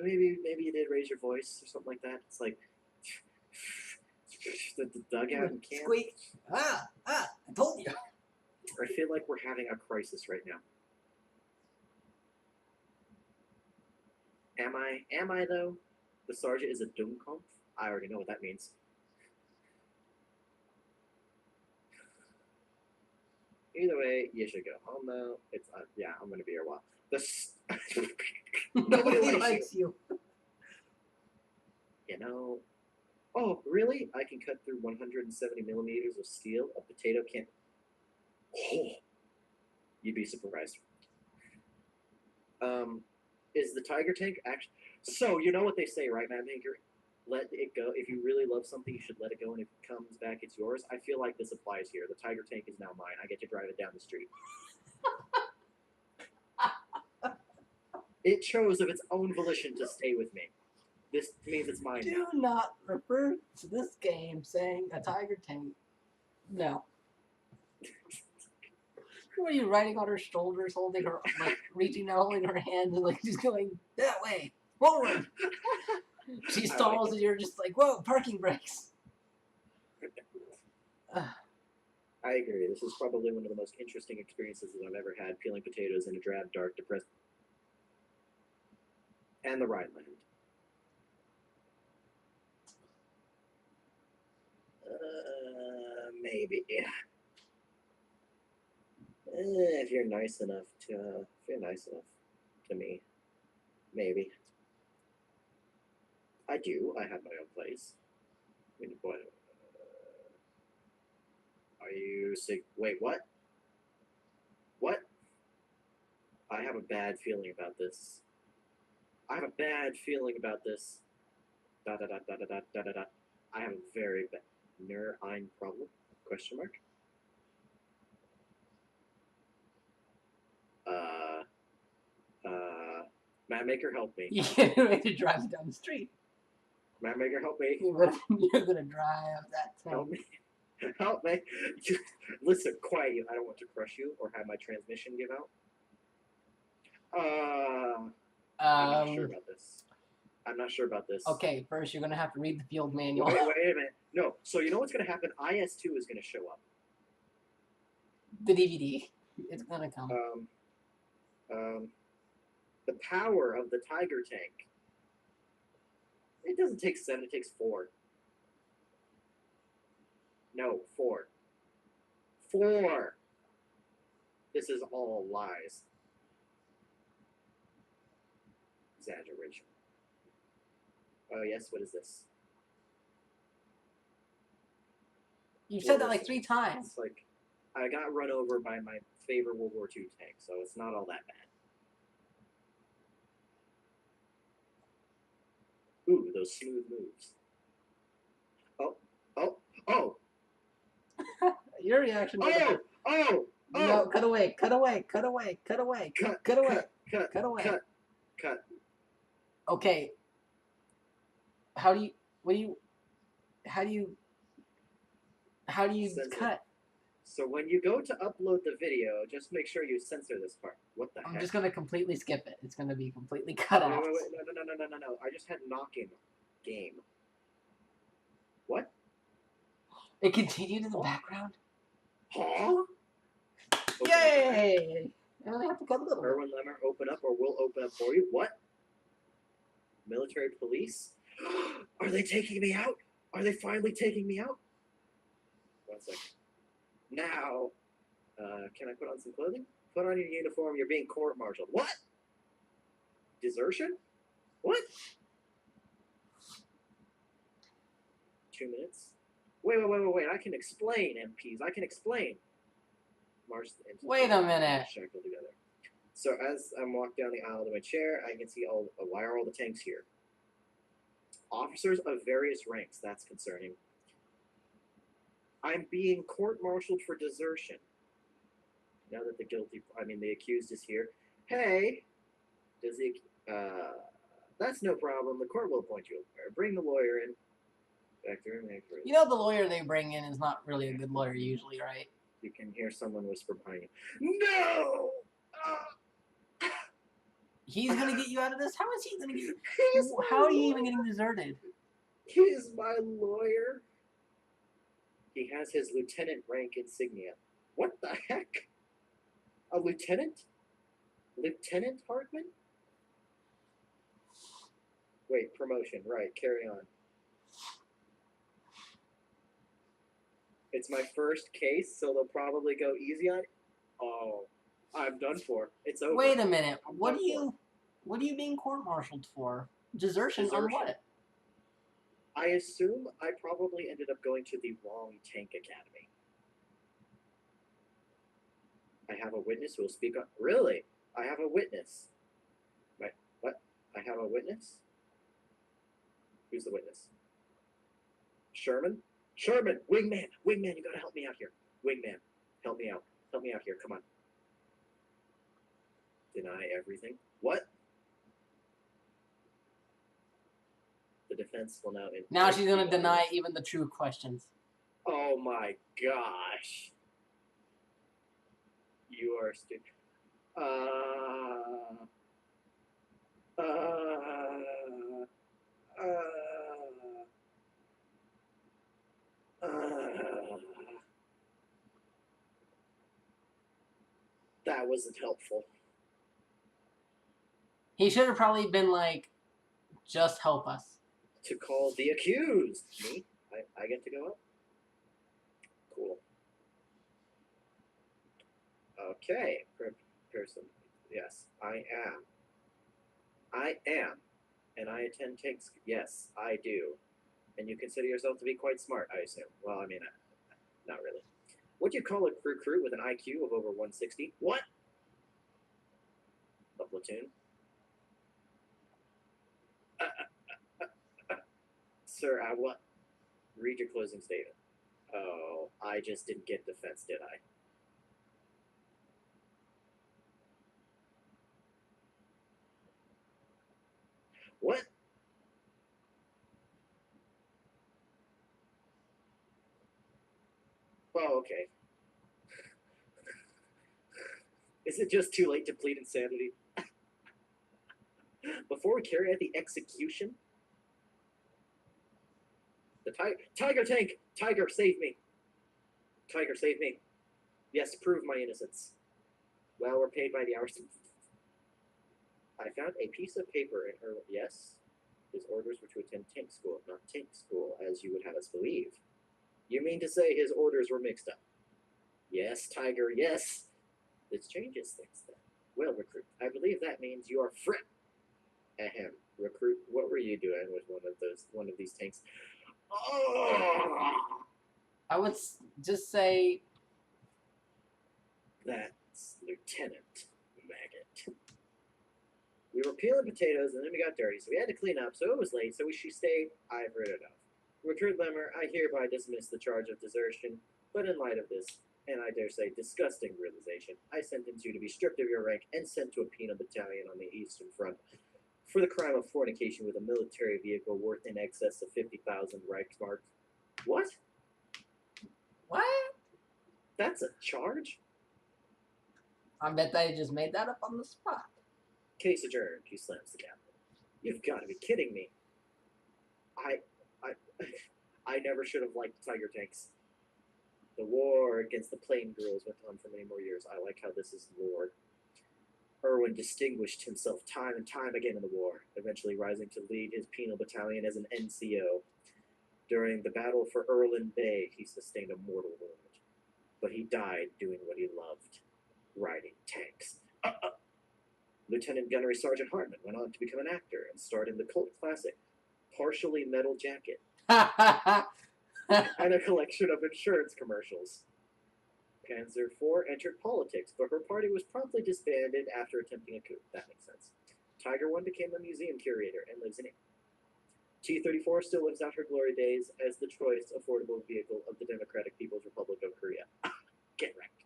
[SPEAKER 2] Maybe you did raise your voice or something like that. It's like the dugout in camp.
[SPEAKER 1] Squeak. I told you.
[SPEAKER 2] I feel like we're having a crisis right now. Am I though? The sergeant is a Dummkopf? I already know what that means. Either way, you should go home though. It's yeah, I'm gonna be here a while. Nobody likes you. You know. Oh, really? I can cut through 170 millimeters of steel. A potato can't. Oh, you'd be surprised. Is the Tiger tank actually? So you know what they say, right, Matt Maker? Let it go. If you really love something, you should let it go, and if it comes back, it's yours. I feel like this applies here. The Tiger tank is now mine. I get to drive it down the street. It chose of its own volition to stay with me. This means it's mine.
[SPEAKER 1] Do not refer to this game saying a Tiger tank. No. What are you riding on her shoulders, holding her, like, reaching out, holding her hand, and, like, just going that way, forward. She stalls, and you're just like, whoa, parking brakes.
[SPEAKER 2] I agree. This is probably one of the most interesting experiences that I've ever had, peeling potatoes in a drab, dark, depressed... And the Rhineland. Maybe. If you're nice enough to me, maybe. I do. I have my own place. I mean, what? Are you sick? Wait, what? What? I have a bad feeling about this. I have a bad feeling about this. Da da da da da da da da. I have a very bad ein problem? Question mark. Map Maker, help me.
[SPEAKER 1] You're ready to drive down the street.
[SPEAKER 2] Map Maker, help me.
[SPEAKER 1] You're gonna drive that tank.
[SPEAKER 2] Help me. Help me. Listen, quiet you. I don't want to crush you or have my transmission give out. I'm not sure about this. I'm not sure about this.
[SPEAKER 1] Okay, first you're gonna have to read the field manual.
[SPEAKER 2] Wait a minute. No. So you know what's gonna happen? IS-2 is gonna show up.
[SPEAKER 1] The DVD. It's gonna come.
[SPEAKER 2] The power of the Tiger tank. It doesn't take 7, it takes 4. No, 4. 4! This is all lies. Exaggeration. Oh yes, what is this?
[SPEAKER 1] You've said that like 3 times.
[SPEAKER 2] It's like, I got run over by my favorite World War II tank, so it's not all that bad. Ooh, those smooth moves. Oh!
[SPEAKER 1] Your reaction was
[SPEAKER 2] Oh!
[SPEAKER 1] No, cut away.
[SPEAKER 2] Cut.
[SPEAKER 1] Okay. How do you
[SPEAKER 2] Censor.
[SPEAKER 1] cut?
[SPEAKER 2] So when you go to upload the video, just make sure you censor this part. What the heck?
[SPEAKER 1] I'm just gonna completely skip it. It's gonna be completely cut out.
[SPEAKER 2] Wait. No. I just had knocking game. What?
[SPEAKER 1] It continued in the background?
[SPEAKER 2] Huh?
[SPEAKER 1] Yay! I only have to cut a little.
[SPEAKER 2] Erwin Lemmer, open up or we'll open up for you. What? Military police? Are they taking me out? Are they finally taking me out? 1 second. Now, can I put on some clothing? Put on your uniform, you're being court-martialed. What? Desertion? What? 2 minutes? Wait. I can explain, MPs. I can explain. March
[SPEAKER 1] Wait a minute.
[SPEAKER 2] shackled together. So as I'm walking down the aisle to my chair, I can see why are all the tanks here? Officers of various ranks. That's concerning. I'm being court-martialed for desertion. Now that the accused is here. Hey, does he? That's no problem. The court will appoint you a lawyer. Bring the lawyer in. Back to him.
[SPEAKER 1] You know the lawyer they bring in is not really a good lawyer usually, right?
[SPEAKER 2] You can hear someone whisper behind you. No!
[SPEAKER 1] He's gonna get you out of this? How is he gonna get you? How are you even getting deserted?
[SPEAKER 2] He's my lawyer. He has his lieutenant rank insignia. What the heck? A lieutenant? Lieutenant Hartman? Wait, promotion. Right, carry on. It's my first case, so they'll probably go easy on it. Oh, I'm done for. It's over.
[SPEAKER 1] Wait a minute. What are you being court-martialed for? Desertion on what?
[SPEAKER 2] I assume I probably ended up going to the wrong tank academy. I have a witness who will speak up. Really? I have a witness. Right? What? I have a witness? Who's the witness? Sherman? Sherman! Wingman! Wingman, you gotta help me out here. Wingman, help me out. Help me out here. Come on. Deny everything. What? The defense will now...
[SPEAKER 1] Now she's going to deny even the true questions.
[SPEAKER 2] Oh my gosh. You are stupid. That wasn't helpful.
[SPEAKER 1] He should have probably been like, just help us.
[SPEAKER 2] To call the accused. Me? I get to go up? Cool. Okay. Person. Yes, I am. I am. And I attend tanks. Yes, I do. And you consider yourself to be quite smart, I assume. Well, I mean, not really. What do you call a recruit with an IQ of over 160? What? A platoon? Sir, what? Read your closing statement. Oh, I just didn't get defense, did I? What? Oh, okay. Is it just too late to plead insanity? Before we carry out the execution? The Tiger tank! Tiger, save me! Tiger, save me. Yes, prove my innocence. Well, we're paid by the hour. I found a piece of paper in her... Yes? His orders were to attend tank school, not tank school, as you would have us believe. You mean to say his orders were mixed up? Yes, Tiger, yes. This changes things, then. Well, recruit, I believe that means you are free. Ahem. Recruit, what were you doing with one of these tanks? Oh!
[SPEAKER 1] I would just say...
[SPEAKER 2] That's Lieutenant Maggot. We were peeling potatoes, and then we got dirty, so we had to clean up, so it was late, so she stayed. I've heard enough. Recruit Lemmer, I hereby dismiss the charge of desertion, but in light of this, and I dare say disgusting realization, I sentence you to be stripped of your rank and sent to a penal battalion on the Eastern Front for the crime of fornication with a military vehicle worth in excess of 50,000 Reichsmark. What?
[SPEAKER 1] What?
[SPEAKER 2] That's a charge?
[SPEAKER 1] I bet they just made that up on the spot.
[SPEAKER 2] Case adjourned, he slams the gavel. You've got to be kidding me. I never should have liked Tiger tanks. The war against the plain girls went on for many more years. I like how this is war. Irwin distinguished himself time and time again in the war, eventually rising to lead his penal battalion as an NCO. During the battle for Erlin Bay, he sustained a mortal wound, but he died doing what he loved, riding tanks. Lieutenant Gunnery Sergeant Hartman went on to become an actor and starred in the cult classic Partially Metal Jacket and a collection of insurance commercials. Panzer IV entered politics, but her party was promptly disbanded after attempting a coup. That makes sense. Tiger I became a museum curator and lives in T-34 still lives out her glory days as the choice affordable vehicle of the Democratic People's Republic of Korea. Get wrecked.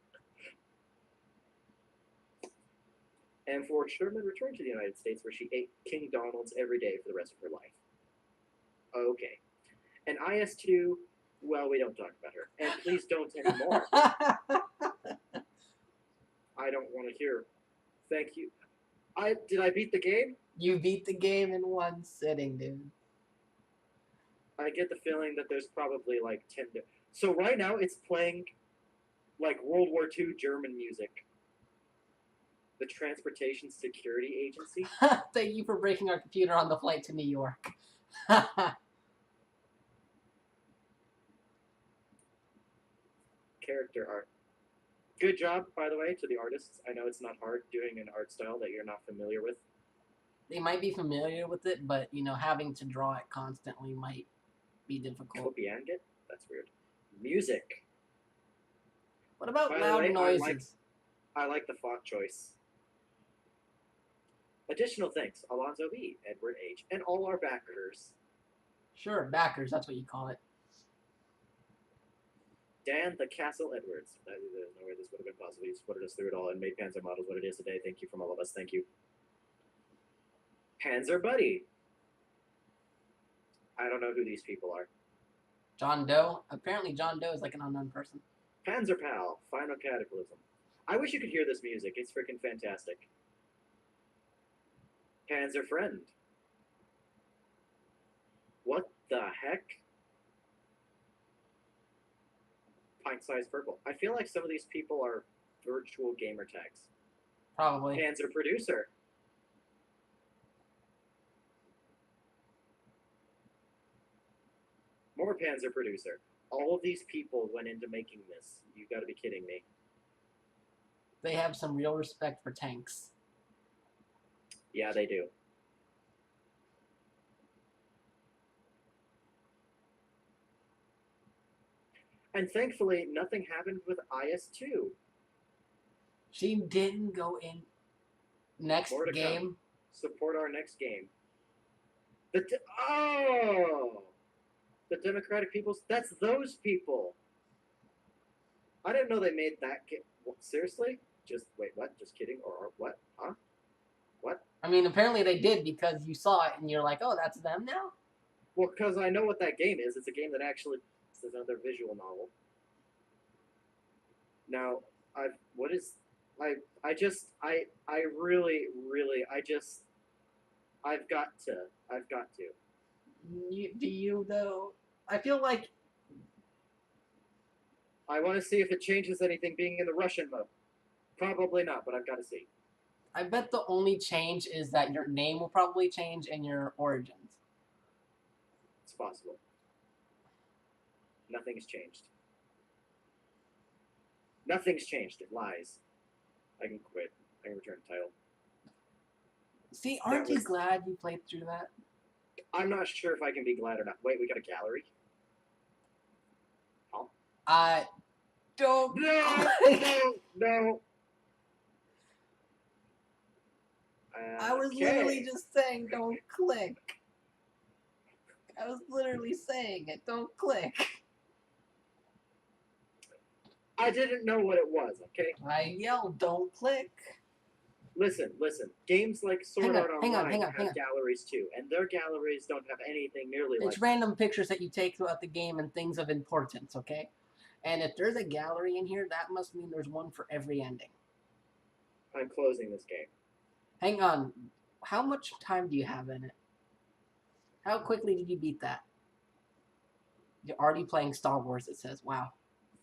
[SPEAKER 2] And for Sherman returned to the United States where she ate King Donald's every day for the rest of her life. Okay. And IS-2, well, we don't talk about her. And please don't anymore. I don't want to hear. Thank you. Did I beat the game?
[SPEAKER 1] You beat the game in one sitting, dude.
[SPEAKER 2] I get the feeling that there's probably like 10. So right now it's playing like World War II German music. The Transportation Security Agency.
[SPEAKER 1] Thank you for breaking our computer on the flight to New York.
[SPEAKER 2] Character art. Good job, by the way, to the artists. I know it's not hard doing an art style that you're not familiar with.
[SPEAKER 1] They might be familiar with it, but, you know, having to draw it constantly might be difficult.
[SPEAKER 2] Copy and get? That's weird. Music.
[SPEAKER 1] What about
[SPEAKER 2] By the
[SPEAKER 1] loud
[SPEAKER 2] way,
[SPEAKER 1] noises?
[SPEAKER 2] I like the font choice. Additional thanks, Alonzo B., Edward H., and all our backers.
[SPEAKER 1] Sure, backers, that's what you call it.
[SPEAKER 2] Dan the Castle Edwards. There's no way this would have been possible. You supported us through it all and made Panzermadels what it is today. Thank you from all of us. Thank you. Panzer Buddy. I don't know who these people are.
[SPEAKER 1] John Doe? Apparently John Doe is like an unknown person.
[SPEAKER 2] Panzer Pal. Final Cataclysm. I wish you could hear this music. It's freaking fantastic. Panzer Friend. What the heck? Pint-sized purple. I feel like some of these people are virtual gamer tags.
[SPEAKER 1] Probably.
[SPEAKER 2] Panzer Producer. More Panzer Producer. All of these people went into making this. You gotta be kidding me.
[SPEAKER 1] They have some real respect for tanks.
[SPEAKER 2] Yeah, they do. And thankfully, nothing happened with IS-2.
[SPEAKER 1] She didn't go in next game.
[SPEAKER 2] Come. Support our next game. The Democratic People's. That's those people. I didn't know they made that game. Seriously? Just wait. What? Just kidding? Or what? Huh? What?
[SPEAKER 1] I mean, apparently they did because you saw it and you're like, oh, that's them now?
[SPEAKER 2] Well, because I know what that game is. It's a game that actually is another visual novel. Now, I've got to.
[SPEAKER 1] Do you, though? I feel like...
[SPEAKER 2] I want to see if it changes anything being in the Russian mode. Probably not, but I've got to see.
[SPEAKER 1] I bet the only change is that your name will probably change and your origins.
[SPEAKER 2] It's possible. Nothing's changed. Nothing's changed. It lies. I can quit. I can return the title.
[SPEAKER 1] See, aren't you glad you played through that?
[SPEAKER 2] I'm not sure if I can be glad or not. Wait, we got a gallery? Huh?
[SPEAKER 1] Don't...
[SPEAKER 2] No!
[SPEAKER 1] I was literally just saying, don't click. I was literally saying it, don't click.
[SPEAKER 2] I didn't know what it was, okay?
[SPEAKER 1] I yelled, don't click.
[SPEAKER 2] Listen. Games like Sword Art Online
[SPEAKER 1] hang on.
[SPEAKER 2] galleries too, and their galleries don't have anything nearly like...
[SPEAKER 1] It's random pictures that you take throughout the game and things of importance, okay? And if there's a gallery in here, that must mean there's one for every ending.
[SPEAKER 2] I'm closing this game.
[SPEAKER 1] Hang on. How much time do you have in it? How quickly did you beat that? You're already playing Star Wars, it says. Wow.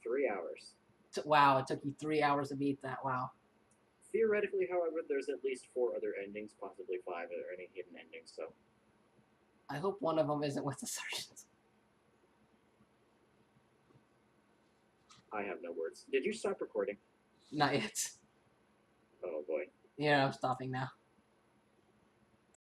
[SPEAKER 2] 3 hours.
[SPEAKER 1] Wow, it took you 3 hours to beat that. Wow.
[SPEAKER 2] Theoretically, however, there's at least 4 other endings, possibly 5 or any hidden endings, so...
[SPEAKER 1] I hope one of them isn't with the sergeants.
[SPEAKER 2] I have no words. Did you stop recording?
[SPEAKER 1] Not yet.
[SPEAKER 2] Oh, boy.
[SPEAKER 1] Yeah, I'm stopping now.